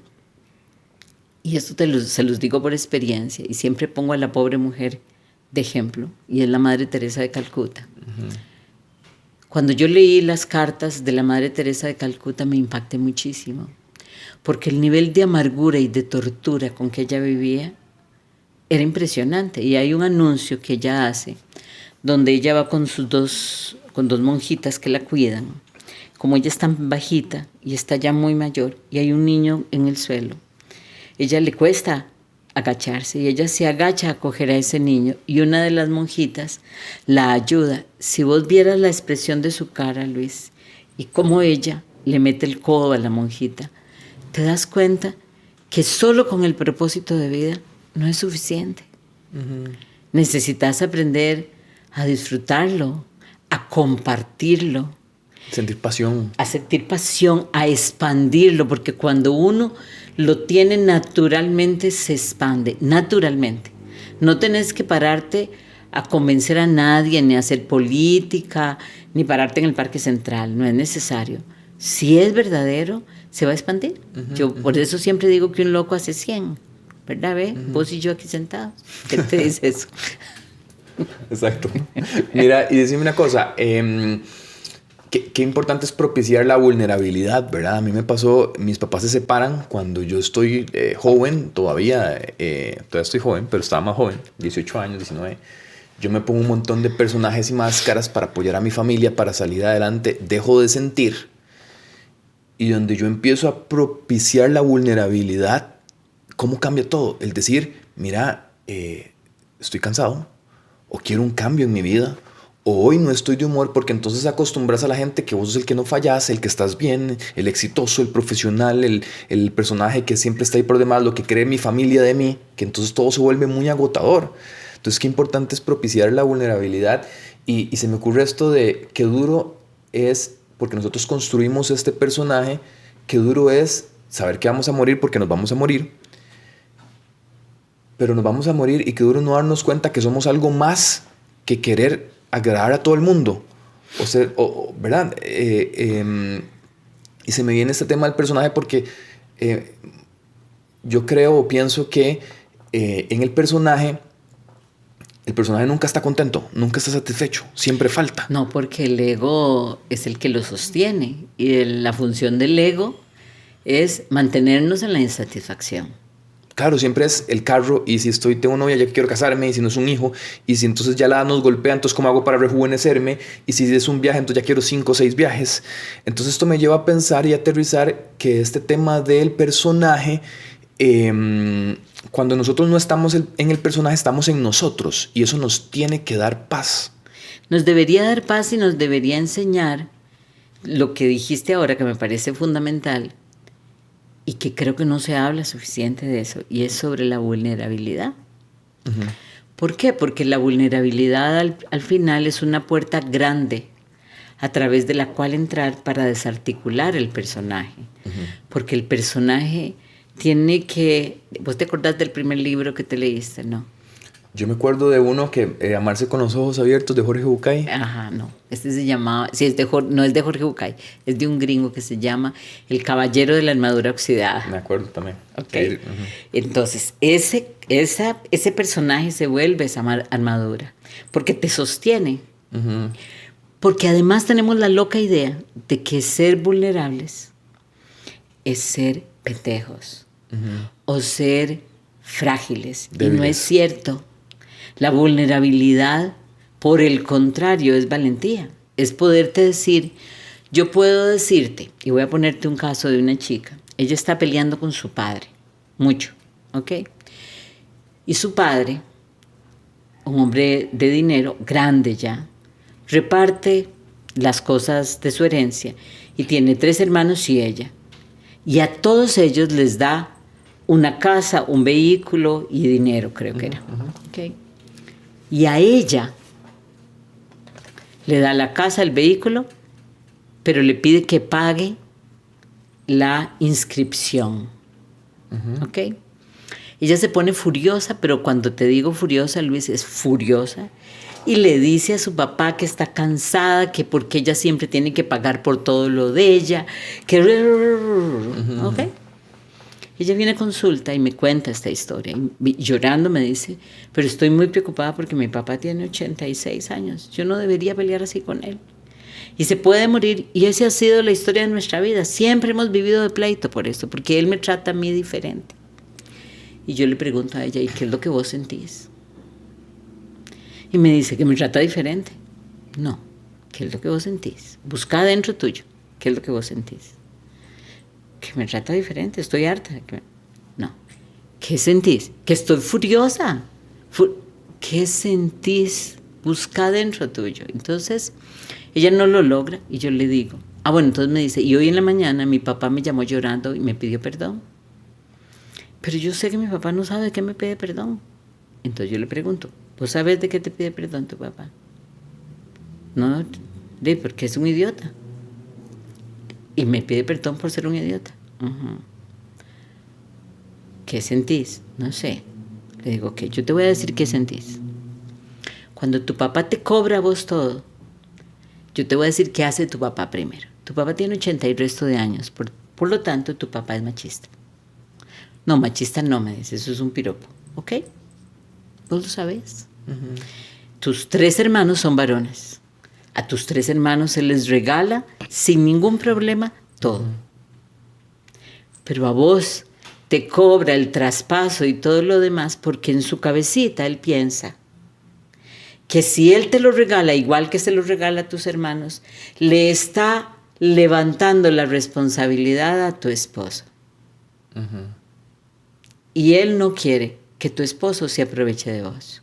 y esto se los digo por experiencia, y siempre pongo a la pobre mujer de ejemplo, y es la Madre Teresa de Calcuta. Cuando yo leí las cartas de la Madre Teresa de Calcuta me impacté muchísimo, porque el nivel de amargura y de tortura con que ella vivía era impresionante. Y hay un anuncio que ella hace, donde ella va con dos monjitas que la cuidan. Como ella es tan bajita y está ya muy mayor y hay un niño en el suelo, ella le cuesta agacharse y ella se agacha a coger a ese niño y una de las monjitas la ayuda. Si vos vieras la expresión de su cara, Luis, y cómo ella le mete el codo a la monjita, te das cuenta que solo con el propósito de vida no es suficiente. Necesitas aprender a disfrutarlo, a compartirlo, Sentir pasión. a sentir pasión, a expandirlo, porque cuando uno lo tiene naturalmente se expande, naturalmente. No tenés que pararte a convencer a nadie, ni a hacer política, ni pararte en el Parque Central, no es necesario. Si es verdadero, se va a expandir. Yo por eso siempre digo que un loco hace 100, ¿verdad? ¿Ve? Vos y yo aquí sentados. ¿Qué te dice eso? Exacto. Mira, y decime una cosa. Qué importante es propiciar la vulnerabilidad, ¿verdad? A mí me pasó, mis papás se separan cuando yo estoy joven, todavía estoy joven, pero estaba más joven, 18 años, 19. Yo me pongo un montón de personajes y máscaras para apoyar a mi familia, para salir adelante. Dejo de sentir. Y donde yo empiezo a propiciar la vulnerabilidad, ¿cómo cambia todo? El decir, mira, estoy cansado, o quiero un cambio en mi vida, o hoy no estoy de humor, porque entonces acostumbras a la gente que vos sos el que no fallas, el que estás bien, el exitoso, el profesional, el personaje que siempre está ahí por demás, lo que cree mi familia de mí, que entonces todo se vuelve muy agotador. Entonces, qué importante es propiciar la vulnerabilidad. Y se me ocurre esto de qué duro es, porque nosotros construimos este personaje, qué duro es saber que vamos a morir porque nos vamos a morir, pero nos vamos a morir y qué duro no darnos cuenta que somos algo más que querer agradar a todo el mundo. ¿Verdad? Y se me viene este tema del personaje porque yo creo o pienso que en el personaje nunca está contento, nunca está satisfecho, siempre falta. No, porque el ego es el que lo sostiene y la función del ego es mantenernos en la insatisfacción. Claro, siempre es el carro, y si tengo novia ya que quiero casarme, y si no es un hijo, y si entonces ya la edad nos golpea, entonces ¿cómo hago para rejuvenecerme? Y si es un viaje, entonces ya quiero 5 o 6 viajes. Entonces esto me lleva a pensar y aterrizar que este tema del personaje, cuando nosotros no estamos en el personaje, estamos en nosotros, y eso nos tiene que dar paz. Nos debería dar paz y nos debería enseñar lo que dijiste ahora, que me parece fundamental, y que creo que no se habla suficiente de eso, y es sobre la vulnerabilidad. Uh-huh. ¿Por qué? Porque la vulnerabilidad al final es una puerta grande a través de la cual entrar para desarticular el personaje. Uh-huh. Porque el personaje tiene que... ¿Vos te acordás del primer libro que te leíste? No. Yo me acuerdo de uno que Amarse con los ojos abiertos, de Jorge Bucay. Ajá, no. Este se llamaba... Sí, no es de Jorge Bucay. Es de un gringo que se llama El caballero de la armadura oxidada. Me acuerdo también. Okay. Uh-huh. Entonces, ese personaje se vuelve esa armadura. Porque te sostiene. Uh-huh. Porque además tenemos la loca idea de que ser vulnerables es ser pendejos. Uh-huh. O ser frágiles. Débiles. Y no es cierto. La vulnerabilidad, por el contrario, es valentía. Es poderte decir, yo puedo decirte, y voy a ponerte un caso de una chica. Ella está peleando con su padre, mucho, ¿ok? Y su padre, un hombre de dinero, grande ya, reparte las cosas de su herencia y tiene 3 hermanos y ella. Y a todos ellos les da una casa, un vehículo y dinero, creo que era. Uh-huh. ¿Okay? Y a ella le da la casa, el vehículo, pero le pide que pague la inscripción. Uh-huh. ¿Ok? Ella se pone furiosa, pero cuando te digo furiosa, Luis, es furiosa. Y le dice a su papá que está cansada, que porque ella siempre tiene que pagar por todo lo de ella. Que... Uh-huh. ¿Ok? Ella viene a consulta y me cuenta esta historia. Y llorando me dice, pero estoy muy preocupada porque mi papá tiene 86 años. Yo no debería pelear así con él. Y se puede morir. Y esa ha sido la historia de nuestra vida. Siempre hemos vivido de pleito por esto, porque él me trata a mí diferente. Y yo le pregunto a ella, ¿y qué es lo que vos sentís? Y me dice que me trata diferente. No, ¿qué es lo que vos sentís? Busca dentro tuyo, ¿qué es lo que vos sentís? Que me trata diferente, estoy harta. No. ¿Qué sentís? Que estoy furiosa. ¿Qué sentís? Busca dentro tuyo. Entonces, ella no lo logra y yo le digo, bueno, entonces me dice, y hoy en la mañana mi papá me llamó llorando y me pidió perdón. Pero yo sé que mi papá no sabe de qué me pide perdón. Entonces yo le pregunto, ¿vos sabes de qué te pide perdón tu papá? No, porque es un idiota. Y me pide perdón por ser un idiota. Uh-huh. ¿Qué sentís? No sé. Le digo, ok, yo te voy a decir qué sentís. Cuando tu papá te cobra a vos todo, yo te voy a decir qué hace tu papá primero. Tu papá tiene 80 y resto de años, por lo tanto tu papá es machista. No, machista no, me dice, eso es un piropo. ¿Ok? ¿Vos lo sabés? Uh-huh. Tus 3 hermanos son varones. A tus 3 hermanos se les regala sin ningún problema todo. Uh-huh. Pero a vos te cobra el traspaso y todo lo demás porque en su cabecita él piensa que si él te lo regala igual que se lo regala a tus hermanos, le está levantando la responsabilidad a tu esposo. Uh-huh. Y él no quiere que tu esposo se aproveche de vos.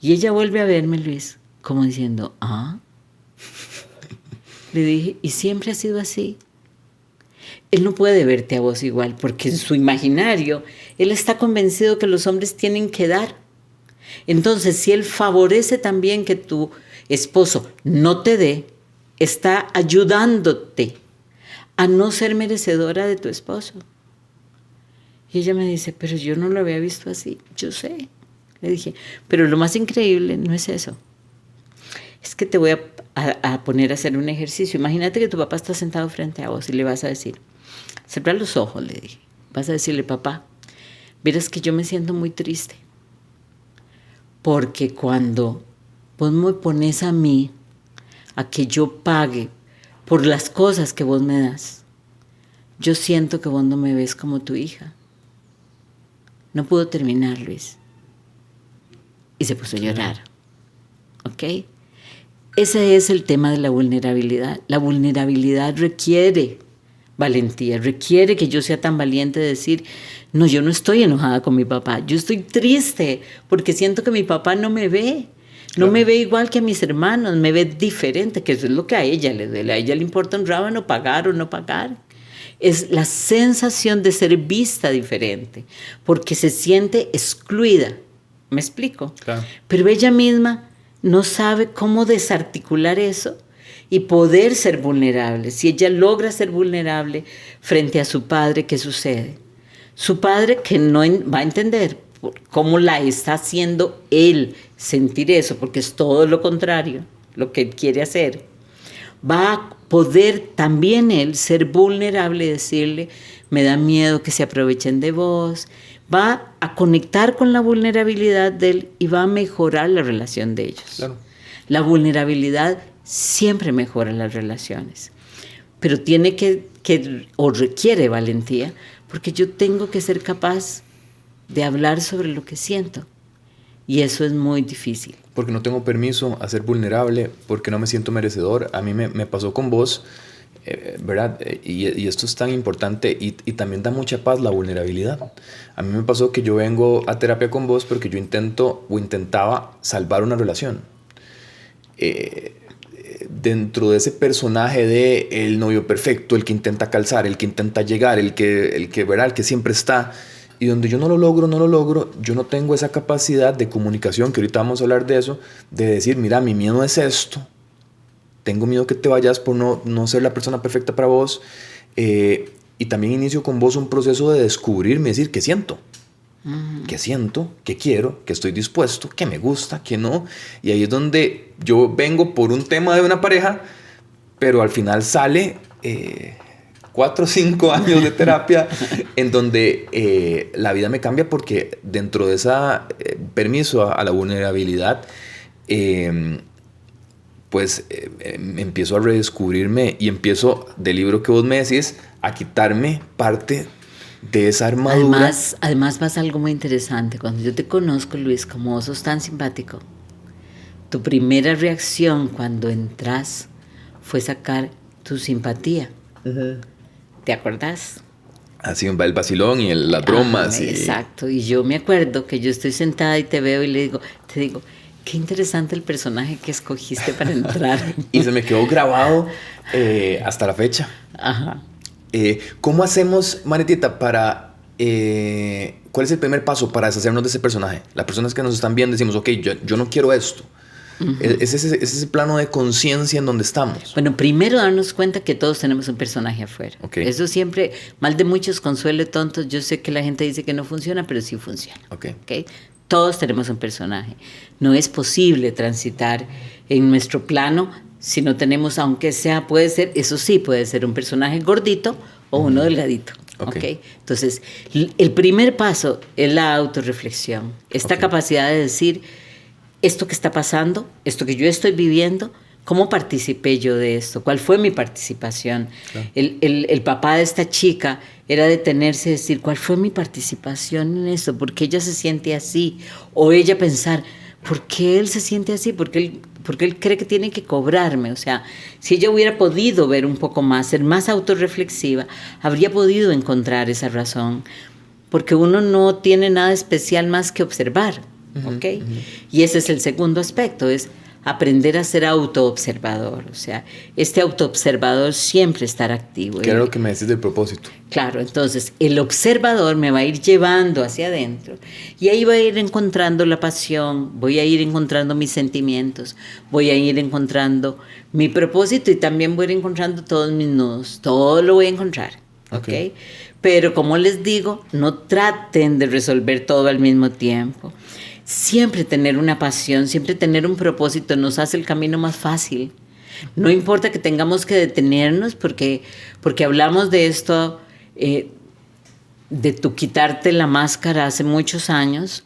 Y ella vuelve a verme, Luis, como diciendo, Le dije, y siempre ha sido así. Él no puede verte a vos igual, porque en su imaginario, él está convencido que los hombres tienen que dar. Entonces, si él favorece también que tu esposo no te dé, está ayudándote a no ser merecedora de tu esposo. Y ella me dice, pero yo no lo había visto así. Yo sé. Le dije, pero lo más increíble no es eso. Es que te voy a poner a hacer un ejercicio. Imagínate que tu papá está sentado frente a vos y le vas a decir, cerrar los ojos, le dije. Vas a decirle, papá, verás que yo me siento muy triste. Porque cuando vos me pones a mí a que yo pague por las cosas que vos me das, yo siento que vos no me ves como tu hija. No pudo terminar, Luis. Y se puso a llorar. ¿Ok? Ese es el tema de la vulnerabilidad. La vulnerabilidad requiere valentía, requiere que yo sea tan valiente de decir, no, yo no estoy enojada con mi papá, yo estoy triste porque siento que mi papá no me ve. No me ve igual que a mis hermanos, me ve diferente, que eso es lo que a ella le duele. A ella le importa un rábano pagar o no pagar. Es la sensación de ser vista diferente, porque se siente excluida. ¿Me explico? Claro. Pero ella misma no sabe cómo desarticular eso y poder ser vulnerable. Si ella logra ser vulnerable frente a su padre, ¿qué sucede? Su padre, que no va a entender cómo la está haciendo él sentir eso, porque es todo lo contrario, lo que él quiere hacer, va a poder también él ser vulnerable y decirle, me da miedo que se aprovechen de vos. Va a conectar con la vulnerabilidad de él y va a mejorar la relación de ellos. Claro. La vulnerabilidad siempre mejora las relaciones, pero tiene o requiere valentía, porque yo tengo que ser capaz de hablar sobre lo que siento. Y eso es muy difícil. Porque no tengo permiso a ser vulnerable, porque no me siento merecedor. A mí me pasó con vos, ¿verdad? Y esto es tan importante y también da mucha paz la vulnerabilidad. A mí me pasó que yo vengo a terapia con vos porque yo intentaba salvar una relación. Dentro de ese personaje de el novio perfecto, el que intenta calzar, el que intenta llegar, el que ¿verdad? El que siempre está. Y donde yo no lo logro, yo no tengo esa capacidad de comunicación, que ahorita vamos a hablar de eso, de decir, mira, mi miedo es esto, tengo miedo que te vayas por no ser la persona perfecta para vos, y también inicio con vos un proceso de descubrirme, decir, ¿qué siento? ¿Qué siento? ¿Qué quiero? ¿Qué estoy dispuesto? ¿Qué me gusta? ¿Qué no? Y ahí es donde yo vengo por un tema de una pareja, pero al final sale 4 o 5 años de terapia en donde la vida me cambia, porque dentro de ese permiso a la vulnerabilidad, pues empiezo a redescubrirme y empiezo, del libro que vos me decís, a quitarme parte de esa armadura. Además pasa algo muy interesante. Cuando yo te conozco, Luis, como vos sos tan simpático, tu primera reacción cuando entras fue sacar tu simpatía. ¿Te acuerdas? Así el vacilón y las bromas. Exacto. Y yo me acuerdo que yo estoy sentada y te veo y te digo, qué interesante el personaje que escogiste para entrar. Y se me quedó grabado hasta la fecha. Ajá. ¿Cómo hacemos, Marietita, para... ¿cuál es el primer paso para deshacernos de ese personaje? Las personas que nos están viendo decimos, ok, yo no quiero esto. Es ese plano de conciencia en donde estamos. Bueno, primero darnos cuenta que todos tenemos un personaje afuera. Okay. Eso siempre, mal de muchos, consuelo tontos. Yo sé que la gente dice que no funciona, pero sí funciona. Okay. Todos tenemos un personaje. No es posible transitar en nuestro plano si no tenemos, aunque sea, puede ser, eso sí, puede ser un personaje gordito o uno delgadito. Okay. Entonces, el primer paso es la autorreflexión. Esta capacidad de decir, esto que está pasando, esto que yo estoy viviendo, ¿cómo participé yo de esto? ¿Cuál fue mi participación? Claro. El papá de esta chica era detenerse y decir, ¿cuál fue mi participación en esto? ¿Por qué ella se siente así? O ella pensar, ¿por qué él se siente así? ¿Por qué él cree que tiene que cobrarme? O sea, si ella hubiera podido ver un poco más, ser más autorreflexiva, habría podido encontrar esa razón. Porque uno no tiene nada especial más que observar. ¿Okay? Y ese es el segundo aspecto, es aprender a ser autoobservador. O sea, este autoobservador siempre estar activo. ¿Qué era lo que me decís del propósito? Claro, entonces el observador me va a ir llevando hacia adentro y ahí voy a ir encontrando la pasión, voy a ir encontrando mis sentimientos, voy a ir encontrando mi propósito y también voy a ir encontrando todos mis nudos, todo lo voy a encontrar. ¿Okay? Pero como les digo, no traten de resolver todo al mismo tiempo. Siempre tener una pasión, siempre tener un propósito nos hace el camino más fácil. No importa que tengamos que detenernos porque hablamos de esto, de tu quitarte la máscara hace muchos años,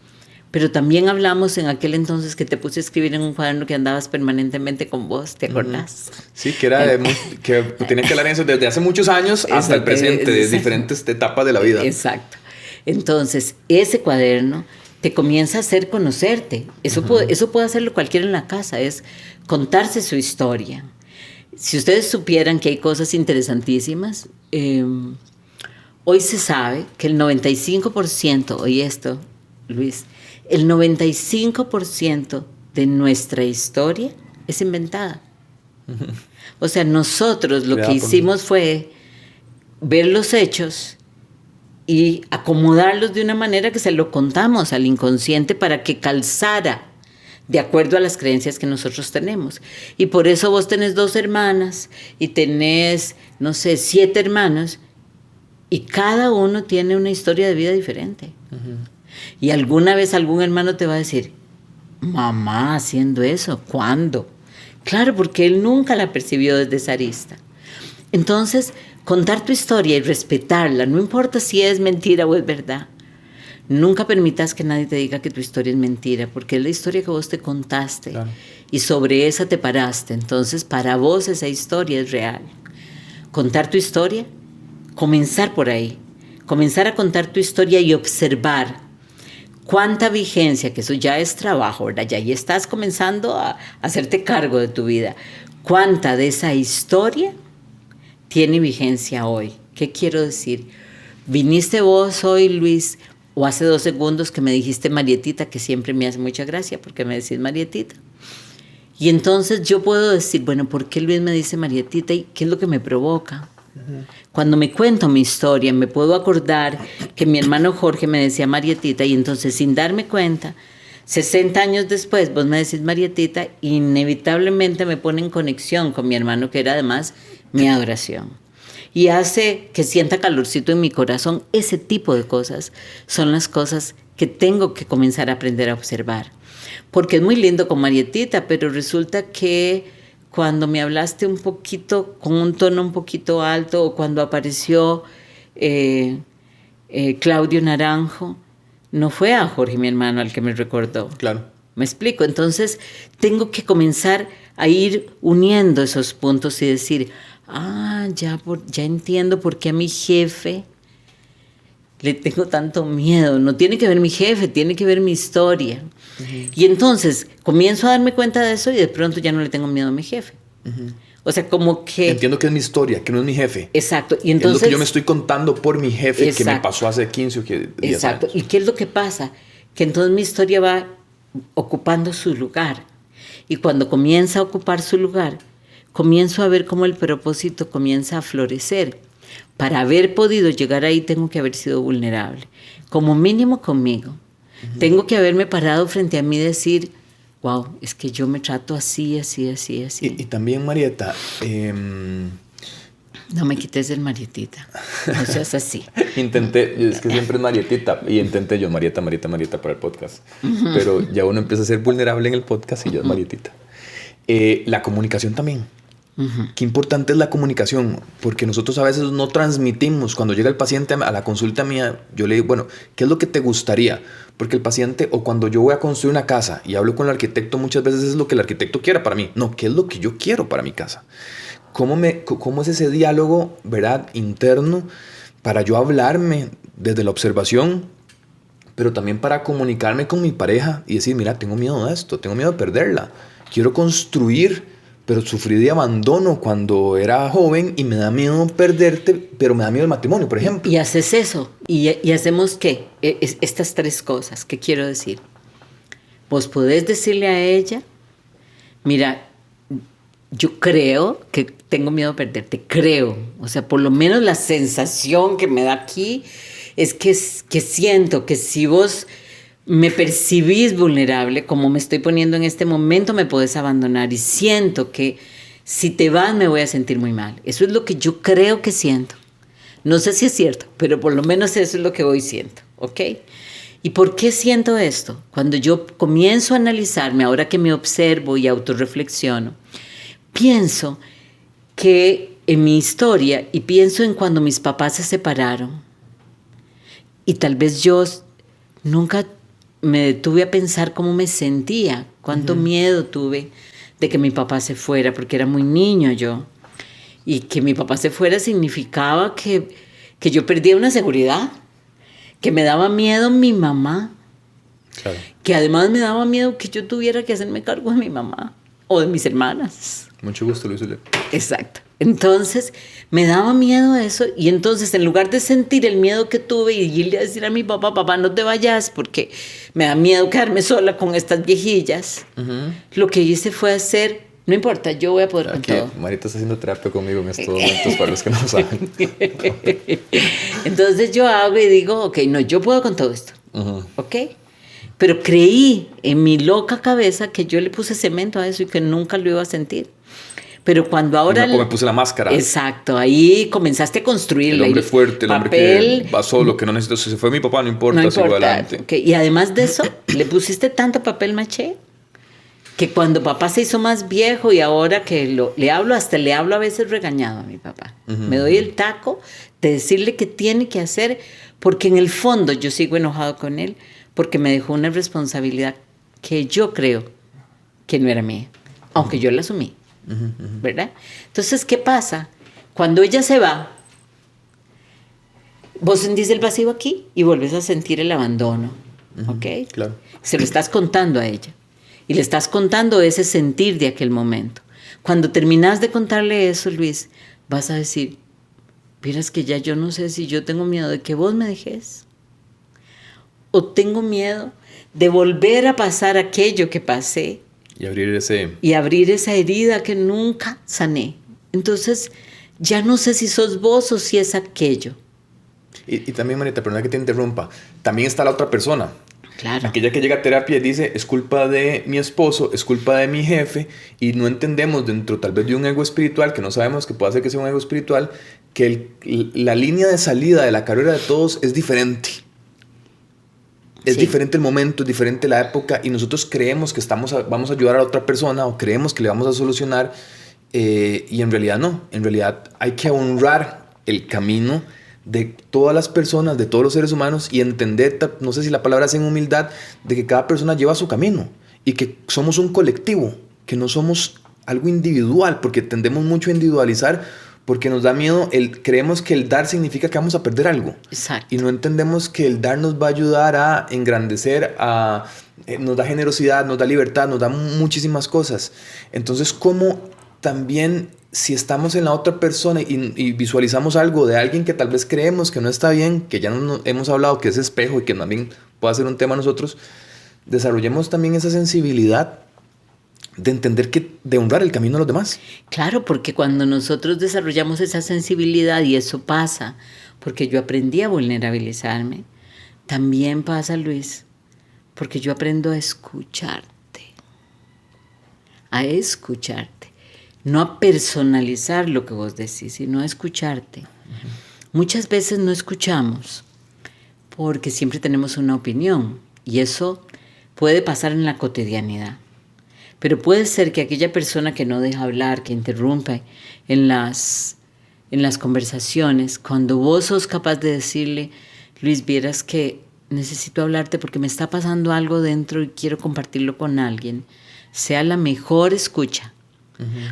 Pero también hablamos en aquel entonces que te puse a escribir en un cuaderno que andabas permanentemente con vos, ¿te acordás? Sí, que era que tenía que hablar en eso desde hace muchos años hasta el presente, de diferentes etapas de la vida. Exacto. Entonces, ese cuaderno te comienza a hacer conocerte. Eso puede hacerlo cualquiera en la casa, es contarse su historia. Si ustedes supieran que hay cosas interesantísimas, hoy se sabe que el 95%, oye esto, Luis, el 95% de nuestra historia es inventada. O sea, nosotros lo que hicimos fue ver los hechos y acomodarlos de una manera que se lo contamos al inconsciente para que calzara de acuerdo a las creencias que nosotros tenemos. Y por eso vos tenés 2 hermanas y tenés, no sé, 7 hermanos y cada uno tiene una historia de vida diferente. Y alguna vez algún hermano te va a decir, mamá haciendo eso, ¿cuándo? Claro, porque él nunca la percibió desde esa arista. Entonces, contar tu historia y respetarla, no importa si es mentira o es verdad. Nunca permitas que nadie te diga que tu historia es mentira, porque es la historia que vos te contaste. Claro. Y sobre esa te paraste. Entonces, para vos esa historia es real. Contar tu historia, comenzar por ahí. Comenzar a contar tu historia y observar cuánta vigencia, que eso ya es trabajo, ¿verdad? Ya ahí estás comenzando a hacerte cargo de tu vida. ¿Cuánta de esa historia tiene vigencia hoy? ¿Qué quiero decir? Viniste vos hoy, Luis, o hace 2 segundos que me dijiste Marietita, que siempre me hace mucha gracia porque me decís Marietita. Y entonces yo puedo decir, bueno, ¿por qué Luis me dice Marietita y qué es lo que me provoca? Cuando me cuento mi historia, me puedo acordar que mi hermano Jorge me decía Marietita y entonces sin darme cuenta, 60 años después vos me decís Marietita, inevitablemente me pone en conexión con mi hermano que era además mi adoración. Y hace que sienta calorcito en mi corazón. Ese tipo de cosas son las cosas que tengo que comenzar a aprender a observar. Porque es muy lindo con Marietita, pero resulta que cuando me hablaste un poquito, con un tono un poquito alto, o cuando apareció Claudio Naranjo, no fue a Jorge, mi hermano, al que me recordó. Claro. ¿Me explico? Entonces, tengo que comenzar a ir uniendo esos puntos y decir, ya entiendo por qué a mi jefe le tengo tanto miedo. No tiene que ver mi jefe, tiene que ver mi historia. Y entonces comienzo a darme cuenta de eso y de pronto ya no le tengo miedo a mi jefe. O sea, como que... Entiendo que es mi historia, que no es mi jefe. Exacto. Y entonces, es lo que yo me estoy contando por mi jefe. Exacto. Que me pasó hace 15 o 10 exacto. años. ¿Y qué es lo que pasa? Que entonces mi historia va ocupando su lugar. Y cuando comienza a ocupar su lugar, comienzo a ver cómo el propósito comienza a florecer. Para haber podido llegar ahí tengo que haber sido vulnerable, como mínimo conmigo. Tengo que haberme parado frente a mí y decir, wow, es que yo me trato así, así, así, así. Y también, Marieta... No me quites el Marietita, no seas así. Intenté, es que siempre es Marietita, y intenté yo Marieta para el podcast. Pero ya uno empieza a ser vulnerable en el podcast y ya es Marietita. La comunicación también. Qué importante es la comunicación, porque nosotros a veces no transmitimos. Cuando llega el paciente a la consulta mía, yo le digo, bueno, ¿qué es lo que te gustaría? Porque el paciente, o cuando yo voy a construir una casa y hablo con el arquitecto, muchas veces es lo que el arquitecto quiera para mí. No, ¿qué es lo que yo quiero para mi casa? ¿Cómo es ese diálogo, verdad, interno, para yo hablarme desde la observación, pero también para comunicarme con mi pareja y decir, mira, tengo miedo de esto, tengo miedo de perderla, quiero construir, pero sufrí de abandono cuando era joven y me da miedo perderte, pero me da miedo el matrimonio, por ejemplo. Y haces eso, y hacemos ¿qué? Estas 3 cosas, ¿qué quiero decir? Vos podés decirle a ella, mira, yo creo que tengo miedo a perderte, creo. O sea, por lo menos la sensación que me da aquí es que siento que si vos me percibís vulnerable, como me estoy poniendo en este momento, me podés abandonar. Y siento que si te vas me voy a sentir muy mal. Eso es lo que yo creo que siento. No sé si es cierto, pero por lo menos eso es lo que hoy siento, ¿ok? ¿Y por qué siento esto? Cuando yo comienzo a analizarme, ahora que me observo y autorreflexiono, pienso que en mi historia y pienso en cuando mis papás se separaron y tal vez yo nunca me detuve a pensar cómo me sentía, cuánto miedo tuve de que mi papá se fuera, porque era muy niño yo. Y que mi papá se fuera significaba que yo perdía una seguridad, que me daba miedo mi mamá, Claro. que además me daba miedo que yo tuviera que hacerme cargo de mi mamá o de mis hermanas. Mucho gusto, Luis Ule. Exacto. Entonces, me daba miedo eso y entonces en lugar de sentir el miedo que tuve y irle a decir a mi papá, papá, no te vayas porque me da miedo quedarme sola con estas viejillas, lo que hice fue hacer, no importa, yo voy a poder Aquí, con todo. Marita está haciendo terapia conmigo en estos momentos, para los que no saben. Entonces yo hago y digo, ok, no, yo puedo con todo esto, ok. Pero creí en mi loca cabeza que yo le puse cemento a eso y que nunca lo iba a sentir. Pero cuando ahora... O me puse la máscara. Exacto, ahí comenzaste a construir El hombre fuerte, el hombre que va solo, que no necesita... Si se fue mi papá, no importa, sigo adelante. Okay. Y además de eso, le pusiste tanto papel maché que cuando papá se hizo más viejo y ahora que le hablo a veces regañado a mi papá. Me doy el taco de decirle qué tiene que hacer porque en el fondo yo sigo enojado con él porque me dejó una responsabilidad que yo creo que no era mía, aunque yo la asumí. ¿Verdad? Entonces, ¿qué pasa? Cuando ella se va, vos sentís el vacío aquí y volvés a sentir el abandono, ¿ok? Claro. Se lo estás contando a ella y le estás contando ese sentir de aquel momento. Cuando terminás de contarle eso, Luis, vas a decir, miras que ya yo no sé si yo tengo miedo de que vos me dejes o tengo miedo de volver a pasar aquello que pasé. Y abrir esa herida que nunca sané. Entonces, ya no sé si sos vos o si es aquello. Y también, Marita, perdona que te interrumpa, también está la otra persona. Claro. Aquella que llega a terapia y dice, es culpa de mi esposo, es culpa de mi jefe, y no entendemos dentro tal vez de un ego espiritual, que no sabemos que puede hacer que sea un ego espiritual, que la línea de salida de la carrera de todos es diferente. Es diferente el momento, es diferente la época y nosotros creemos que vamos a ayudar a la otra persona o creemos que le vamos a solucionar y en realidad no. En realidad hay que honrar el camino de todas las personas, de todos los seres humanos y entender, no sé si la palabra es en humildad, de que cada persona lleva su camino y que somos un colectivo, que no somos algo individual porque tendemos mucho a individualizar porque nos da miedo, creemos que el dar significa que vamos a perder algo. Exacto. Y no entendemos que el dar nos va a ayudar a engrandecer, nos da generosidad, nos da libertad, nos da muchísimas cosas. Entonces, ¿cómo también si estamos en la otra persona y visualizamos algo de alguien que tal vez creemos que no está bien, que ya no hemos hablado, que es espejo y que también puede ser un tema nosotros, desarrollemos también esa sensibilidad de entender de honrar el camino a los demás. Claro, porque cuando nosotros desarrollamos esa sensibilidad, y eso pasa, porque yo aprendí a vulnerabilizarme, también pasa, Luis, porque yo aprendo a escucharte, no a personalizar lo que vos decís, sino a escucharte. Muchas veces no escuchamos porque siempre tenemos una opinión, y eso puede pasar en la cotidianidad. Pero puede ser que aquella persona que no deja hablar, que interrumpe en las conversaciones, cuando vos sos capaz de decirle, Luis, vieras que necesito hablarte porque me está pasando algo dentro y quiero compartirlo con alguien, sea la mejor escucha.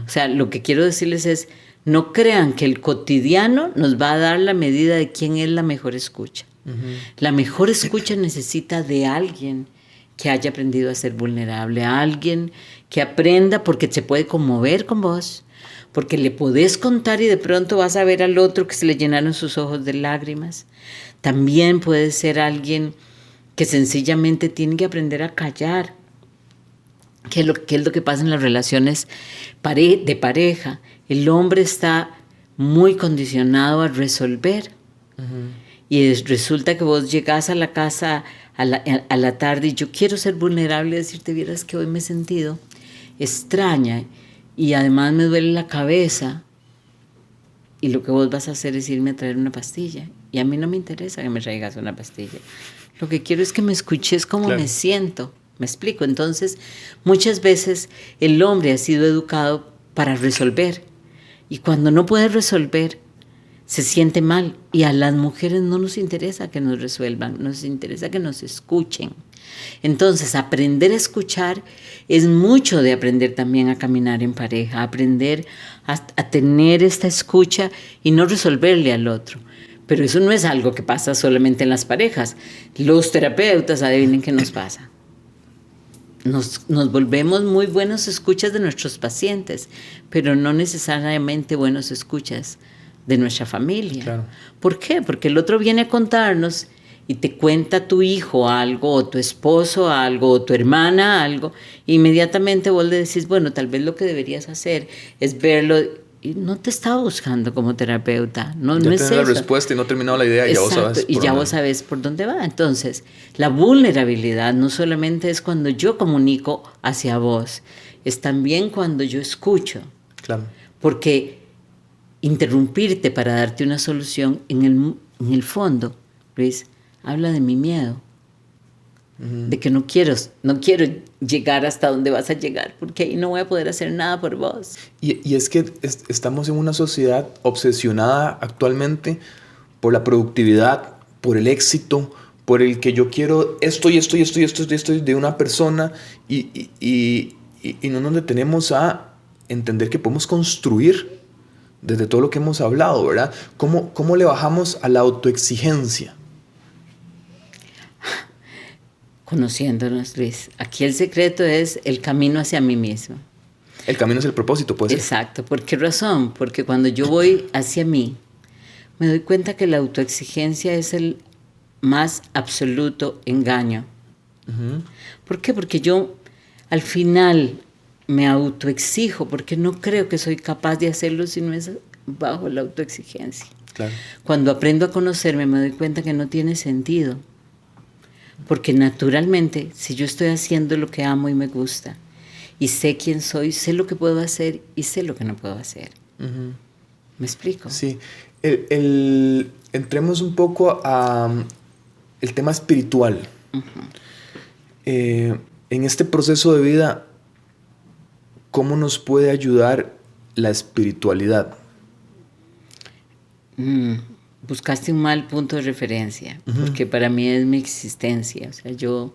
O sea, lo que quiero decirles es, no crean que el cotidiano nos va a dar la medida de quién es la mejor escucha. La mejor escucha necesita de alguien que haya aprendido a ser vulnerable, a alguien que aprenda porque se puede conmover con vos, porque le podés contar y de pronto vas a ver al otro que se le llenaron sus ojos de lágrimas. También puede ser alguien que sencillamente tiene que aprender a callar. ¿Qué es lo que pasa en las relaciones de pareja? El hombre está muy condicionado a resolver. Y resulta que vos llegás a la casa a la tarde y yo quiero ser vulnerable y decirte, vieras que hoy me he sentido extraña y además me duele la cabeza y lo que vos vas a hacer es irme a traer una pastilla y a mí no me interesa que me traigas una pastilla, lo que quiero es que me escuches cómo me siento, ¿me explico? Entonces muchas veces el hombre ha sido educado para resolver y cuando no puede resolver se siente mal y a las mujeres no nos interesa que nos resuelvan, nos interesa que nos escuchen. Entonces, aprender a escuchar es mucho de aprender también a caminar en pareja, aprender a tener esta escucha y no resolverle al otro. Pero eso no es algo que pasa solamente en las parejas. Los terapeutas, adivinen qué nos pasa. Nos volvemos muy buenos escuchas de nuestros pacientes, pero no necesariamente buenos escuchas de nuestra familia. Claro. ¿Por qué? Porque el otro viene a contarnos y te cuenta tu hijo algo, o tu esposo algo, o tu hermana algo, e inmediatamente vos le decís, bueno, tal vez lo que deberías hacer es verlo. Y no te estaba buscando como terapeuta, no es eso. Ya la respuesta y no he terminado la idea. Exacto, ya vos sabes. Y ya vos sabes por dónde va. Entonces, la vulnerabilidad no solamente es cuando yo comunico hacia vos, es también cuando yo escucho. Claro. Porque interrumpirte para darte una solución, en el fondo, Luis, habla de mi miedo. De que no quiero llegar hasta donde vas a llegar, porque ahí no voy a poder hacer nada por vos. Y es que estamos en una sociedad obsesionada actualmente por la productividad, por el éxito, por el que yo quiero esto de una persona y no nos detenemos a entender que podemos construir desde todo lo que hemos hablado, ¿verdad? ¿Cómo le bajamos a la autoexigencia? Conociéndonos, Luis. Aquí el secreto es el camino hacia mí mismo. El camino es el propósito, puede ser. Exacto. ¿Por qué razón? Porque cuando yo voy hacia mí, me doy cuenta que la autoexigencia es el más absoluto engaño. Uh-huh. ¿Por qué? Porque yo al final me autoexijo, porque no creo que soy capaz de hacerlo si no es bajo la autoexigencia. Claro. Cuando aprendo a conocerme, me doy cuenta que no tiene sentido. Porque naturalmente, si yo estoy haciendo lo que amo y me gusta, y sé quién soy, sé lo que puedo hacer y sé lo que no puedo hacer. Uh-huh. ¿Me explico? Sí. Entremos un poco a el tema espiritual. Uh-huh. En este proceso de vida, ¿cómo nos puede ayudar la espiritualidad? Buscaste un mal punto de referencia, Uh-huh. porque para mí es mi existencia. O sea, yo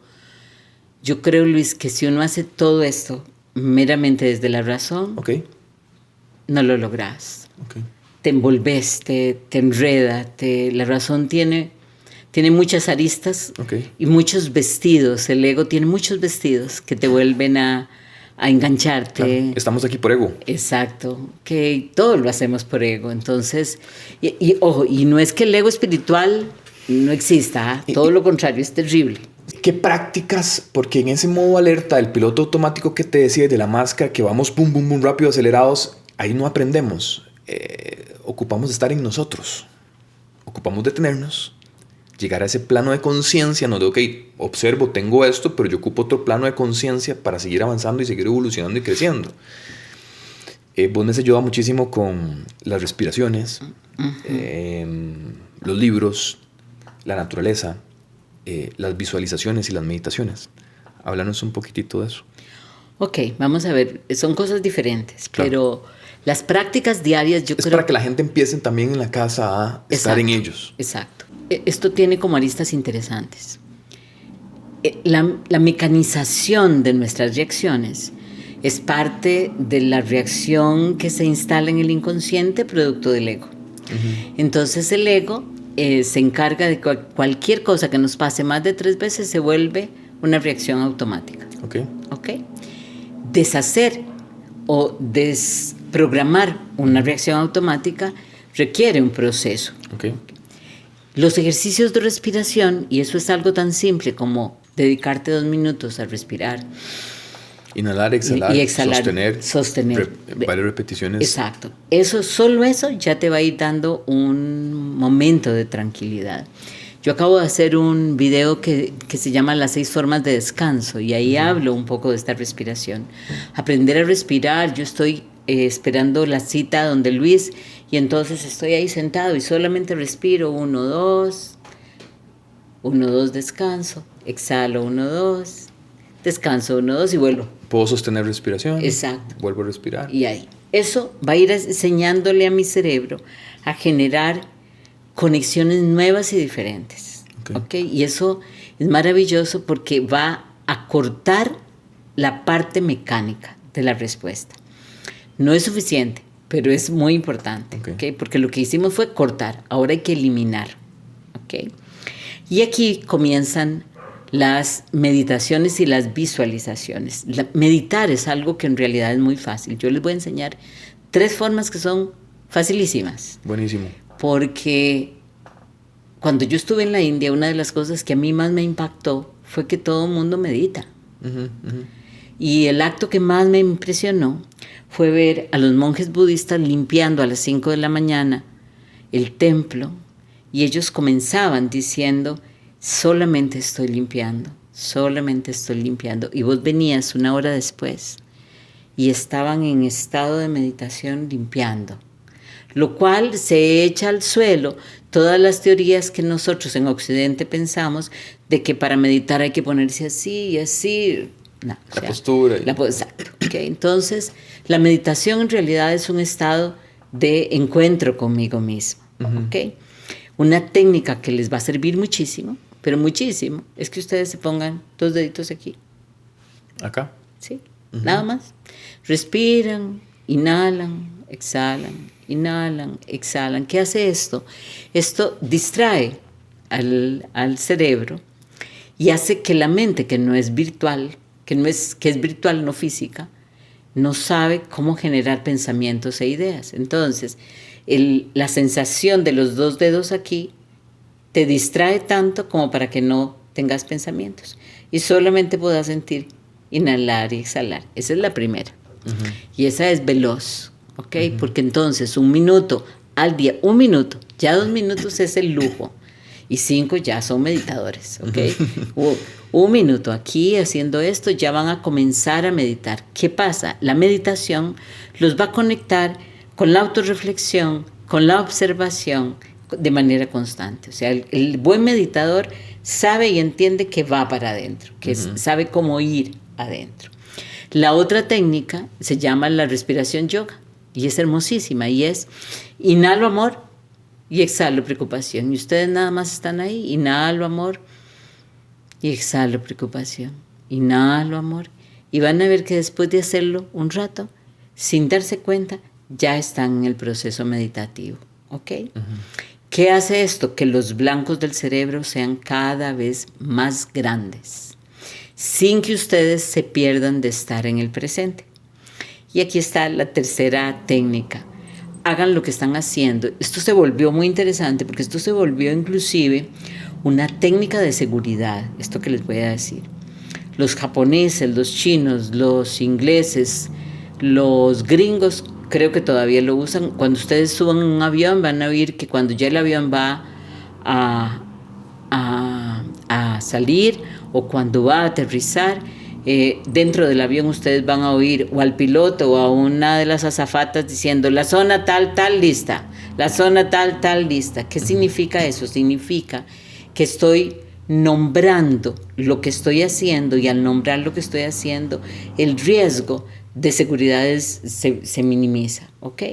creo, Luis, que si uno hace todo esto meramente desde la razón, Okay. no lo logras. Okay. Te envolves, te enreda, la razón tiene muchas aristas Okay. y muchos vestidos. El ego tiene muchos vestidos que te vuelven a engancharte. Claro. Estamos aquí por ego. Exacto, que todo lo hacemos por ego. Entonces, ojo, y no es que el ego espiritual no exista, todo lo contrario, es terrible. ¿Qué prácticas? Porque en ese modo alerta del piloto automático que te decía, de la máscara, que vamos pum, pum, pum, rápido, acelerados, ahí no aprendemos. Ocupamos estar en nosotros. Ocupamos detenernos, llegar a ese plano de conciencia, no de, ok, observo, tengo esto, pero yo ocupo otro plano de conciencia para seguir avanzando y seguir evolucionando y creciendo. Vos me has ayudado muchísimo con las respiraciones, los libros, la naturaleza, las visualizaciones y las meditaciones. Háblanos un poquitito de eso. Ok, vamos a ver, son cosas diferentes, Claro. pero las prácticas diarias yo creo... Es para que la gente empiece también en la casa a estar en ellos. Exacto. Esto tiene como aristas interesantes. La mecanización de nuestras reacciones es parte de la reacción que se instala en el inconsciente producto del ego. Uh-huh. Entonces el ego se encarga de que cualquier cosa que nos pase más de 3 veces se vuelve una reacción automática. Okay. Deshacer o desprogramar una reacción automática requiere un proceso. Okay. Los ejercicios de respiración, y eso es algo tan simple como dedicarte 2 minutos a respirar. Inhalar, exhalar, y exhalar, sostener. Varias repeticiones. Exacto. Solo eso ya te va a ir dando un momento de tranquilidad. Yo acabo de hacer un video que se llama Las 6 formas de descanso y ahí hablo un poco de esta respiración. Aprender a respirar. Yo estoy esperando la cita donde Luis y entonces estoy ahí sentado y solamente respiro 1, 2, 1, 2, descanso, exhalo 1, 2, descanso 1, 2 y vuelvo. Puedo sostener respiración. Exacto. Vuelvo a respirar. Y ahí. Eso va a ir enseñándole a mi cerebro a generar conexiones nuevas y diferentes. Okay. Y eso Es maravilloso porque va a cortar la parte mecánica de la respuesta. No es suficiente, pero es muy importante, ¿okay? Porque lo que hicimos fue cortar, ahora hay que eliminar. ¿Okay? Y aquí comienzan las meditaciones y las visualizaciones. Meditar es algo que en realidad es muy fácil. Yo les voy a enseñar 3 formas que son facilísimas. Buenísimo. Porque cuando yo estuve en la India, una de las cosas que a mí más me impactó fue que todo el mundo medita. Y el acto que más me impresionó fue ver a los monjes budistas limpiando a las 5 de la mañana el templo, y ellos comenzaban diciendo: solamente estoy limpiando, solamente estoy limpiando. Y vos venías una hora después y estaban en estado de meditación limpiando, lo cual se echa al suelo todas las teorías que nosotros en Occidente pensamos de que para meditar hay que ponerse así y así. No, la postura. Exacto. Okay. Entonces, la meditación en realidad es un estado de encuentro conmigo mismo. ¿Okay? Una técnica que les va a servir muchísimo, pero muchísimo, es que ustedes se pongan 2 deditos aquí. ¿Acá? Sí, nada más. Respiran, inhalan, exhalan, inhalan, exhalan. ¿Qué hace esto? Esto distrae al cerebro y hace que la mente, que no es virtual, que es virtual, no física, no sabe cómo generar pensamientos e ideas. Entonces, la sensación de los 2 dedos aquí te distrae tanto como para que no tengas pensamientos y solamente puedas sentir inhalar y exhalar. Esa es la primera. Y esa es veloz, ¿ok? Porque entonces 1 minuto al día, 1 minuto, ya 2 minutos es el lujo y 5 ya son meditadores, ¿ok? 1 minuto aquí haciendo esto, ya van a comenzar a meditar. ¿Qué pasa? La meditación los va a conectar con la autorreflexión, con la observación de manera constante. O sea, el buen meditador sabe y entiende que va para adentro, que sabe cómo ir adentro. La otra técnica se llama la respiración yoga y es hermosísima y es: inhalo amor y exhalo preocupación. Y ustedes nada más están ahí, inhalo amor y exhalo preocupación, inhalo amor, y van a ver que después de hacerlo un rato, sin darse cuenta, ya están en el proceso meditativo, ¿ok? ¿Qué hace esto? Que los blancos del cerebro sean cada vez más grandes, sin que ustedes se pierdan de estar en el presente. Y aquí está la tercera técnica. Hagan lo que están haciendo. Esto se volvió muy interesante porque esto se volvió inclusive una técnica de seguridad, esto que les voy a decir. Los japoneses, los chinos, los ingleses, los gringos, creo que todavía lo usan. Cuando ustedes suban un avión van a oír que cuando ya el avión va a salir o cuando va a aterrizar, dentro del avión ustedes van a oír o al piloto o a una de las azafatas diciendo: la zona tal, tal lista, la zona tal, tal lista. ¿Qué significa eso? Significa que estoy nombrando lo que estoy haciendo, y al nombrar lo que estoy haciendo, el riesgo de seguridad se minimiza, ¿ok?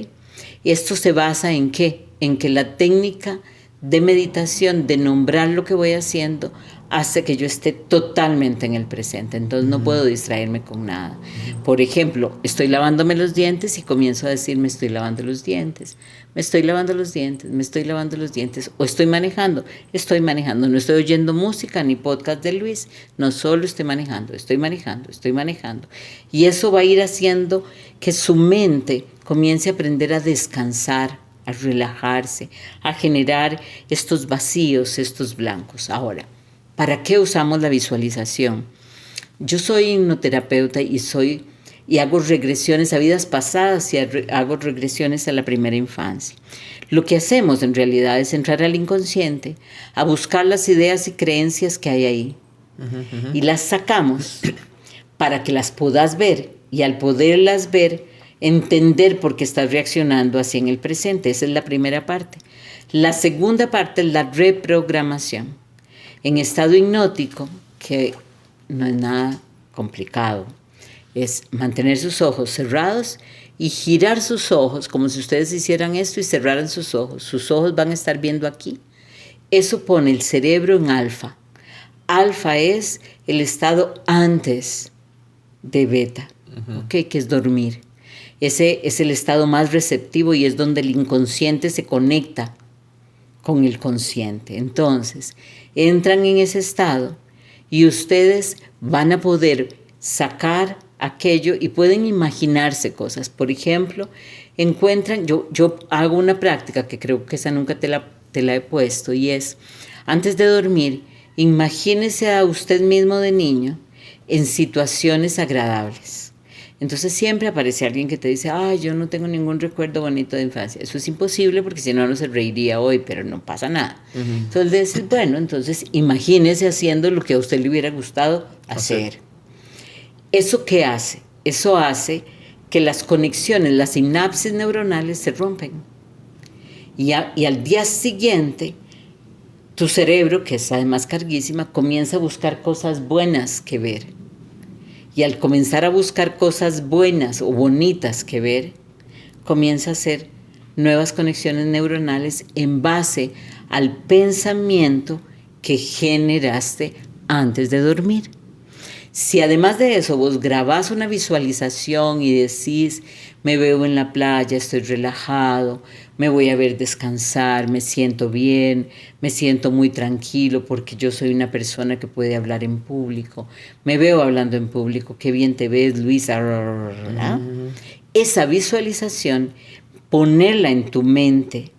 Y esto se basa en ¿qué? En que la técnica de meditación, de nombrar lo que voy haciendo, hace que yo esté totalmente en el presente. Entonces no puedo distraerme con nada. Por ejemplo, estoy lavándome los dientes y comienzo a decir: me estoy lavando los dientes, me estoy lavando los dientes, me estoy lavando los dientes. O estoy manejando, no estoy oyendo música ni podcast de Luis, no, solo estoy manejando. Y eso va a ir haciendo que su mente comience a aprender a descansar, a relajarse, a generar estos vacíos, estos blancos. Ahora, ¿para qué usamos la visualización? Yo soy hipnoterapeuta y hago regresiones a vidas pasadas y hago regresiones a la primera infancia. Lo que hacemos en realidad es entrar al inconsciente a buscar las ideas y creencias que hay ahí. Y las sacamos para que las puedas ver, y al poderlas ver, entender por qué estás reaccionando así en el presente. Esa es la primera parte. La segunda parte es la reprogramación. En estado hipnótico, que no es nada complicado, es mantener sus ojos cerrados y girar sus ojos como si ustedes hicieran esto y cerraran sus ojos. Sus ojos van a estar viendo aquí. Eso pone el cerebro en alfa. alfa es el estado antes de beta, ¿ok? Que es dormir. Ese es el estado más receptivo y es donde el inconsciente se conecta con el consciente. Entonces, entran en ese estado y ustedes van a poder sacar aquello y pueden imaginarse cosas. Por ejemplo, encuentran, yo hago una práctica que creo que esa nunca te la he puesto, y es, antes de dormir, imagínese a usted mismo de niño en situaciones agradables. Entonces siempre aparece alguien que te dice, ay, yo no tengo ningún recuerdo bonito de infancia. Eso es imposible porque si no, no se reiría hoy, pero no pasa nada. Entonces le dices, bueno, entonces imagínese haciendo lo que a usted le hubiera gustado hacer. ¿Eso qué hace? Eso hace que las conexiones, las sinapsis neuronales se rompen. Y al día siguiente, tu cerebro, que es además carguísima, comienza a buscar cosas buenas que ver. Y al comenzar a buscar cosas buenas o bonitas que ver, comienza a hacer nuevas conexiones neuronales en base al pensamiento que generaste antes de dormir. Si además de eso vos grabás una visualización y decís, me veo en la playa, estoy relajado, me voy a ver descansar, me siento bien, me siento muy tranquilo porque yo soy una persona que puede hablar en público, me veo hablando en público, qué bien te ves, Luisa. Esa visualización, ponerla en tu mente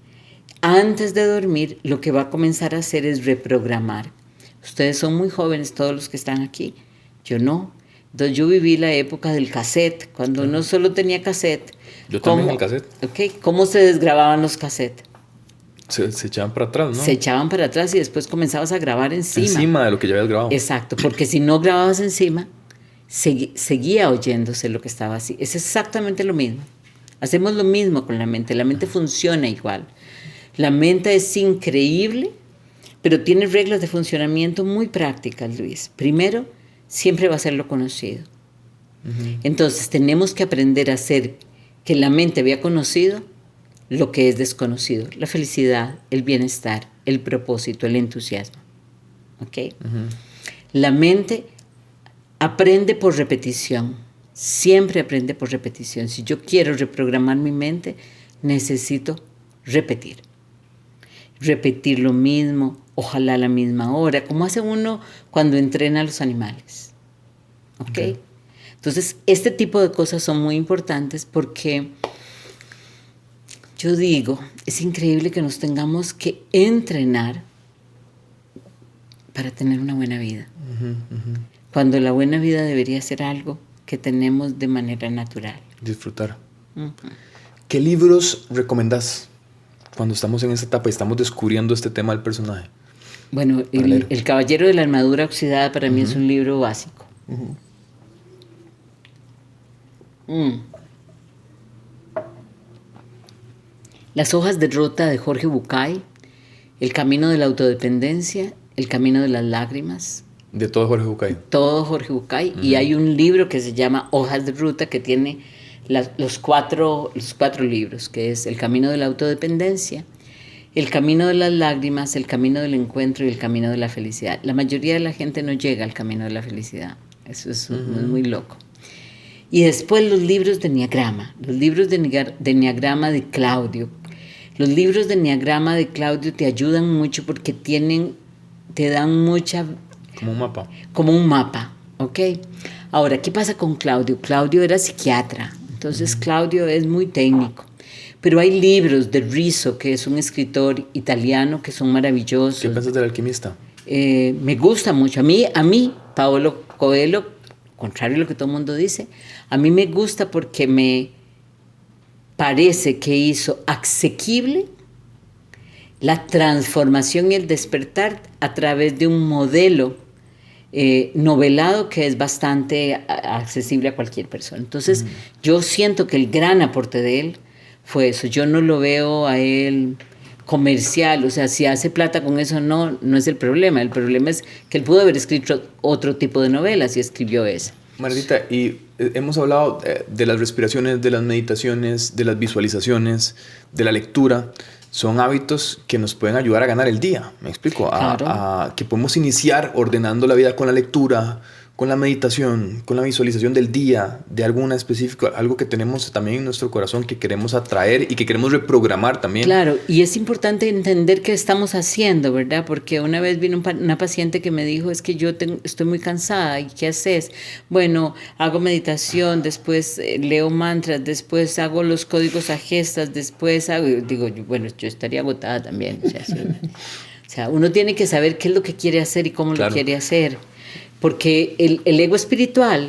antes de dormir, lo que va a comenzar a hacer es reprogramar. Ustedes son muy jóvenes, todos los que están aquí. Yo no. Entonces yo viví la época del cassette, cuando uno solo tenía cassette. Yo también el cassette. Okay. ¿Cómo se desgrababan los cassettes? Se echaban para atrás, ¿no? Se echaban para atrás y después comenzabas a grabar encima. Encima de lo que ya habías grabado. Exacto, porque si no grababas encima, seguía oyéndose lo que estaba así. Es exactamente lo mismo. Hacemos lo mismo con la mente funciona igual. La mente es increíble, pero tiene reglas de funcionamiento muy prácticas, Luis. Primero, siempre va a ser lo conocido. Entonces tenemos que aprender a hacer que la mente vea conocido lo que es desconocido. La felicidad, el bienestar, el propósito, el entusiasmo. ¿Ok? La mente aprende por repetición. Siempre aprende por repetición. Si yo quiero reprogramar mi mente, necesito repetir. Repetir lo mismo, ojalá a la misma hora, como hace uno cuando entrena a los animales. ¿Ok? Entonces, este tipo de cosas son muy importantes porque yo digo, es increíble que nos tengamos que entrenar para tener una buena vida. Cuando la buena vida debería ser algo que tenemos de manera natural. Disfrutar. ¿Qué libros recomendás cuando estamos en esta etapa y estamos descubriendo este tema del personaje? Bueno, el Caballero de la Armadura Oxidada para mí es un libro básico. Las hojas de ruta de Jorge Bucay, El camino de la autodependencia, El camino de las lágrimas. De todo Jorge Bucay. Todo Jorge Bucay. Y hay un libro que se llama Hojas de Ruta que tiene los cuatro libros, que es El camino de la autodependencia, El camino de las lágrimas, El camino del encuentro y El camino de la felicidad. La mayoría de la gente no llega al camino de la felicidad. Eso es muy loco. Y después los libros de Enneagrama, los libros de Enneagrama de Claudio. Los libros de Enneagrama de Claudio te ayudan mucho porque te dan mucha... Como un mapa. Como un mapa, ¿ok? Ahora, ¿qué pasa con Claudio? Claudio era psiquiatra, entonces Claudio es muy técnico. Pero hay libros de Rizzo, que es un escritor italiano, que son maravillosos. ¿Qué piensas del alquimista? Me gusta mucho. A mí, Paolo Coelho, contrario a lo que todo el mundo dice, a mí me gusta porque me parece que hizo asequible la transformación y el despertar a través de un modelo novelado que es bastante accesible a cualquier persona. Entonces, yo siento que el gran aporte de él fue eso. Yo no lo veo a él comercial, o sea, si hace plata con eso no es el problema. El problema es que él pudo haber escrito otro tipo de novelas y escribió esa. Margarita, y hemos hablado de las respiraciones, de las meditaciones, de las visualizaciones, de la lectura. son hábitos que nos pueden ayudar a ganar el día. ¿Me explico? Claro. Que podemos iniciar ordenando la vida con la lectura, con la meditación, con la visualización del día, de alguna específica, algo que tenemos también en nuestro corazón que queremos atraer y que queremos reprogramar también. Claro, y es importante entender qué estamos haciendo, ¿verdad? Porque una vez vino una paciente que me dijo, es que yo estoy muy cansada, ¿y qué haces? Bueno, hago meditación, después leo mantras, después hago los códigos a gestas, después hago, digo, bueno, yo estaría agotada también. O sea, sí. O sea, uno tiene que saber qué es lo que quiere hacer y cómo lo quiere hacer. Porque el ego espiritual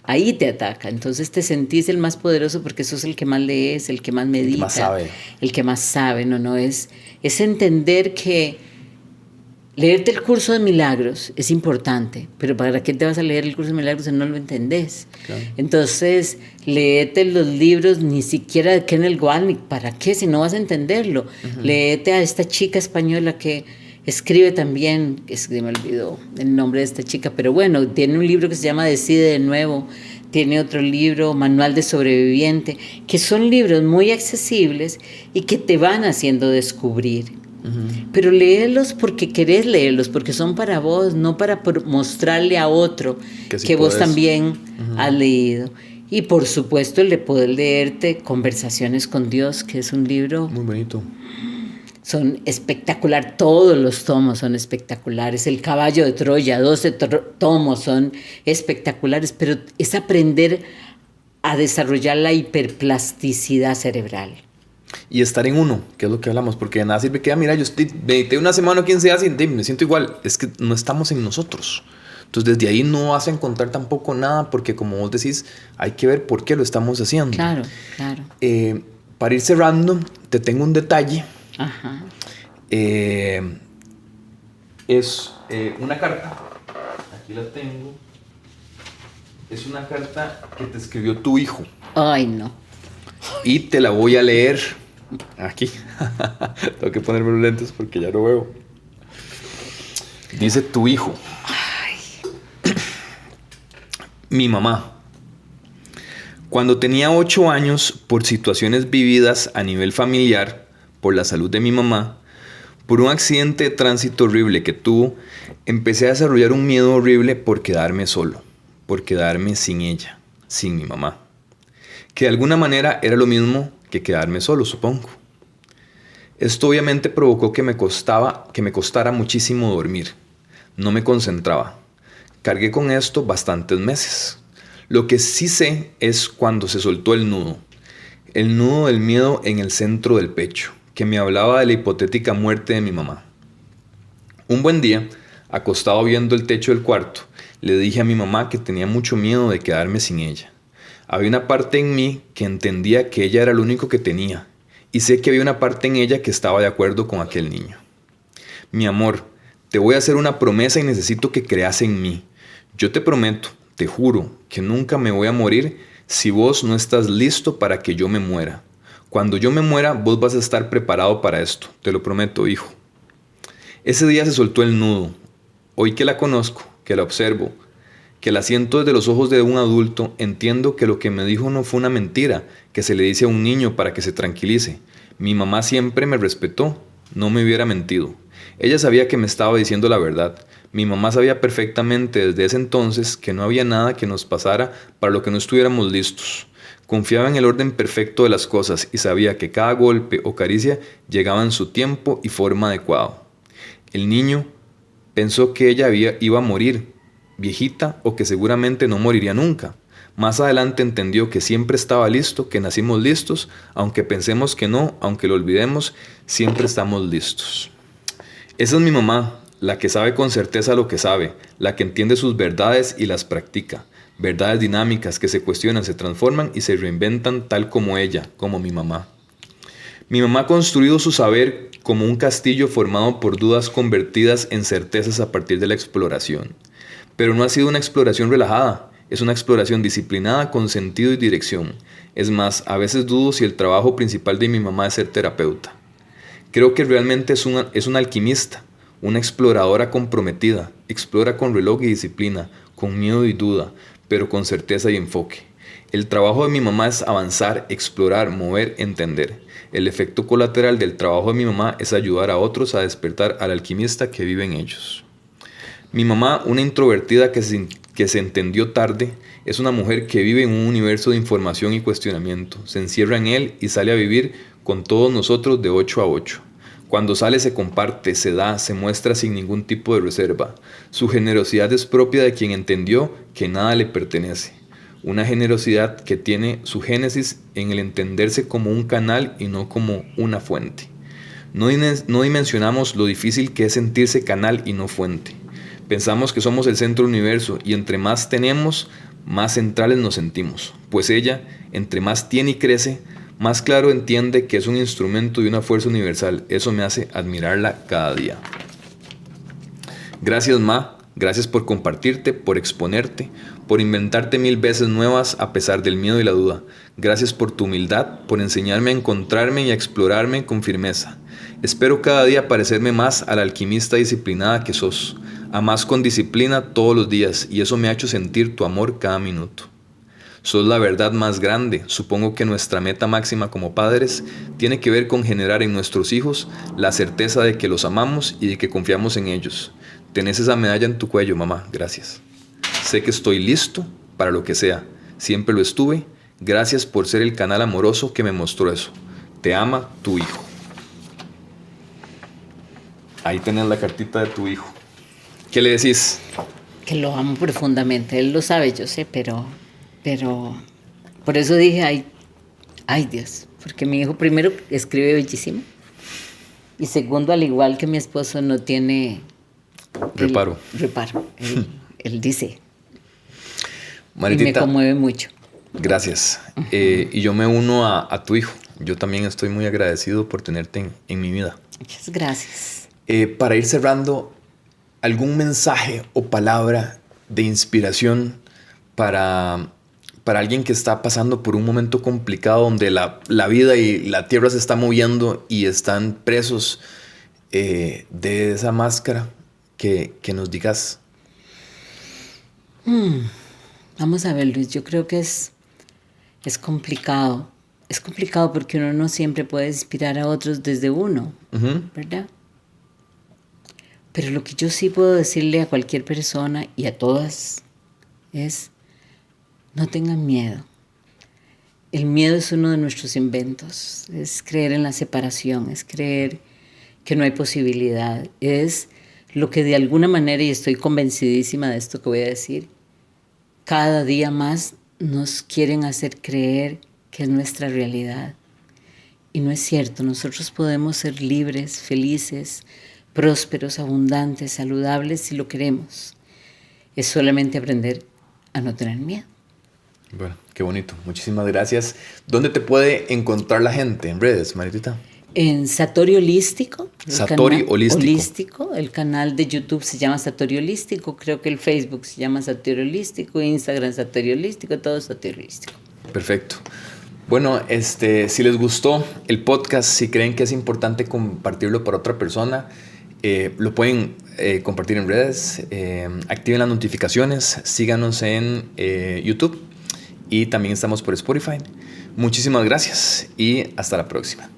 ahí te ataca, entonces te sentís el más poderoso porque sos el que más lees, el que más medita, el que más sabe, no, es entender que leerte el curso de milagros es importante, pero ¿para qué te vas a leer el curso de milagros si no lo entendés? Claro. Entonces, léete los libros ni siquiera de Kenneth Wapnick, ¿para qué? Si no vas a entenderlo. Léete a esta chica española que escribe también, me olvidó el nombre de esta chica, pero bueno, tiene un libro que se llama Decide de Nuevo, tiene otro libro, Manual de Sobreviviente, que son libros muy accesibles y que te van haciendo descubrir. Pero léelos porque querés leerlos, porque son para vos, no para mostrarle a otro que vos también has leído. Y por supuesto el de poder leerte Conversaciones con Dios, que es un libro muy bonito. Son espectacular, todos los tomos son espectaculares. El Caballo de Troya, 12 tomos son espectaculares, pero es aprender a desarrollar la hiperplasticidad cerebral. Y estar en uno, que es lo que hablamos, porque de nada sirve que, mira, yo medité una semana o 15 días y me siento igual. Es que no estamos en nosotros. Entonces, desde ahí no vas a encontrar tampoco nada, porque como vos decís, hay que ver por qué lo estamos haciendo. Claro, claro. Para ir cerrando, te tengo un detalle. Ajá. Es una carta, aquí la tengo, es una carta que te escribió tu hijo. Ay, no. Y te la voy a leer aquí. Tengo que ponerme los lentes porque ya lo veo. Dice tu hijo. Ay. Mi mamá. Cuando tenía 8 años, por situaciones vividas a nivel familiar, por la salud de mi mamá, por un accidente de tránsito horrible que tuvo, empecé a desarrollar un miedo horrible por quedarme solo, por quedarme sin ella, sin mi mamá. Que de alguna manera era lo mismo que quedarme solo, supongo. Esto obviamente provocó que me costara muchísimo dormir. No me concentraba. Cargué con esto bastantes meses. Lo que sí sé es cuando se soltó el nudo del miedo en el centro del pecho, que me hablaba de la hipotética muerte de mi mamá. Un buen día, acostado viendo el techo del cuarto, le dije a mi mamá que tenía mucho miedo de quedarme sin ella. Había una parte en mí que entendía que ella era lo único que tenía, y sé que había una parte en ella que estaba de acuerdo con aquel niño. Mi amor, te voy a hacer una promesa y necesito que creas en mí. Yo te prometo, te juro, que nunca me voy a morir si vos no estás listo para que yo me muera. Cuando yo me muera, vos vas a estar preparado para esto, te lo prometo, hijo. Ese día se soltó el nudo. Hoy que la conozco, que la observo, que la siento desde los ojos de un adulto, entiendo que lo que me dijo no fue una mentira que se le dice a un niño para que se tranquilice. Mi mamá siempre me respetó, no me hubiera mentido. Ella sabía que me estaba diciendo la verdad. Mi mamá sabía perfectamente desde ese entonces que no había nada que nos pasara para lo que no estuviéramos listos. Confiaba en el orden perfecto de las cosas y sabía que cada golpe o caricia llegaba en su tiempo y forma adecuado. El niño pensó que ella iba a morir, viejita, o que seguramente no moriría nunca. Más adelante entendió que siempre estaba listo, que nacimos listos, aunque pensemos que no, aunque lo olvidemos, siempre estamos listos. Esa es mi mamá, la que sabe con certeza lo que sabe, la que entiende sus verdades y las practica. Verdades dinámicas que se cuestionan, se transforman y se reinventan tal como ella, como mi mamá. Mi mamá ha construido su saber como un castillo formado por dudas convertidas en certezas a partir de la exploración. Pero no ha sido una exploración relajada, es una exploración disciplinada con sentido y dirección. Es más, a veces dudo si el trabajo principal de mi mamá es ser terapeuta. Creo que realmente es una alquimista, una exploradora comprometida, explora con reloj y disciplina, con miedo y duda, pero con certeza y enfoque. El trabajo de mi mamá es avanzar, explorar, mover, entender. El efecto colateral del trabajo de mi mamá es ayudar a otros a despertar al alquimista que vive en ellos. Mi mamá, una introvertida que se entendió tarde, es una mujer que vive en un universo de información y cuestionamiento. Se encierra en él y sale a vivir con todos nosotros de 8 a 8. Cuando sale se comparte, se da, se muestra sin ningún tipo de reserva. Su generosidad es propia de quien entendió que nada le pertenece. Una generosidad que tiene su génesis en el entenderse como un canal y no como una fuente. No dimensionamos lo difícil que es sentirse canal y no fuente. Pensamos que somos el centro del universo y entre más tenemos, más centrales nos sentimos. Pues ella, entre más tiene y crece, más claro entiende que es un instrumento y una fuerza universal. Eso me hace admirarla cada día. Gracias, Ma. Gracias por compartirte, por exponerte, por inventarte 1000 veces nuevas a pesar del miedo y la duda. Gracias por tu humildad, por enseñarme a encontrarme y a explorarme con firmeza. Espero cada día parecerme más a la alquimista disciplinada que sos, a más con disciplina todos los días, y eso me ha hecho sentir tu amor cada minuto. Sos la verdad más grande. Supongo que nuestra meta máxima como padres tiene que ver con generar en nuestros hijos la certeza de que los amamos y de que confiamos en ellos. Tenés esa medalla en tu cuello, mamá. Gracias. Sé que estoy listo para lo que sea. Siempre lo estuve. Gracias por ser el canal amoroso que me mostró eso. Te ama tu hijo. Ahí tenés la cartita de tu hijo. ¿Qué le decís? Que lo amo profundamente. Él lo sabe, yo sé, pero por eso dije, ay Dios, porque mi hijo primero escribe bellísimo y segundo, al igual que mi esposo, no tiene reparo. Él dice. Maritita, y me conmueve mucho. Gracias. Y yo me uno a tu hijo. Yo también estoy muy agradecido por tenerte en mi vida. Muchas gracias. Para ir cerrando, ¿algún mensaje o palabra de inspiración para alguien que está pasando por un momento complicado donde la vida y la tierra se está moviendo y están presos de esa máscara que nos digas? Vamos a ver, Luis, yo creo que es complicado. Es complicado porque uno no siempre puede inspirar a otros desde uno, ¿verdad? Pero lo que yo sí puedo decirle a cualquier persona y a todas es: no tengan miedo. El miedo es uno de nuestros inventos. Es creer en la separación, es creer que no hay posibilidad. Es lo que de alguna manera, y estoy convencidísima de esto que voy a decir, cada día más nos quieren hacer creer que es nuestra realidad. Y no es cierto. Nosotros podemos ser libres, felices, prósperos, abundantes, saludables si lo queremos. Es solamente aprender a no tener miedo. Bueno, qué bonito. Muchísimas gracias. ¿Dónde te puede encontrar la gente en redes, Maritita? En Satori Holístico. Satori Holístico. Holístico. El canal de YouTube se llama Satori Holístico. Creo que el Facebook se llama Satori Holístico. Instagram Satori Holístico. Todo Satori Holístico. Perfecto. Bueno, si les gustó el podcast, si creen que es importante compartirlo para otra persona, lo pueden compartir en redes. Activen las notificaciones. Síganos en YouTube. Y también estamos por Spotify. Muchísimas gracias y hasta la próxima.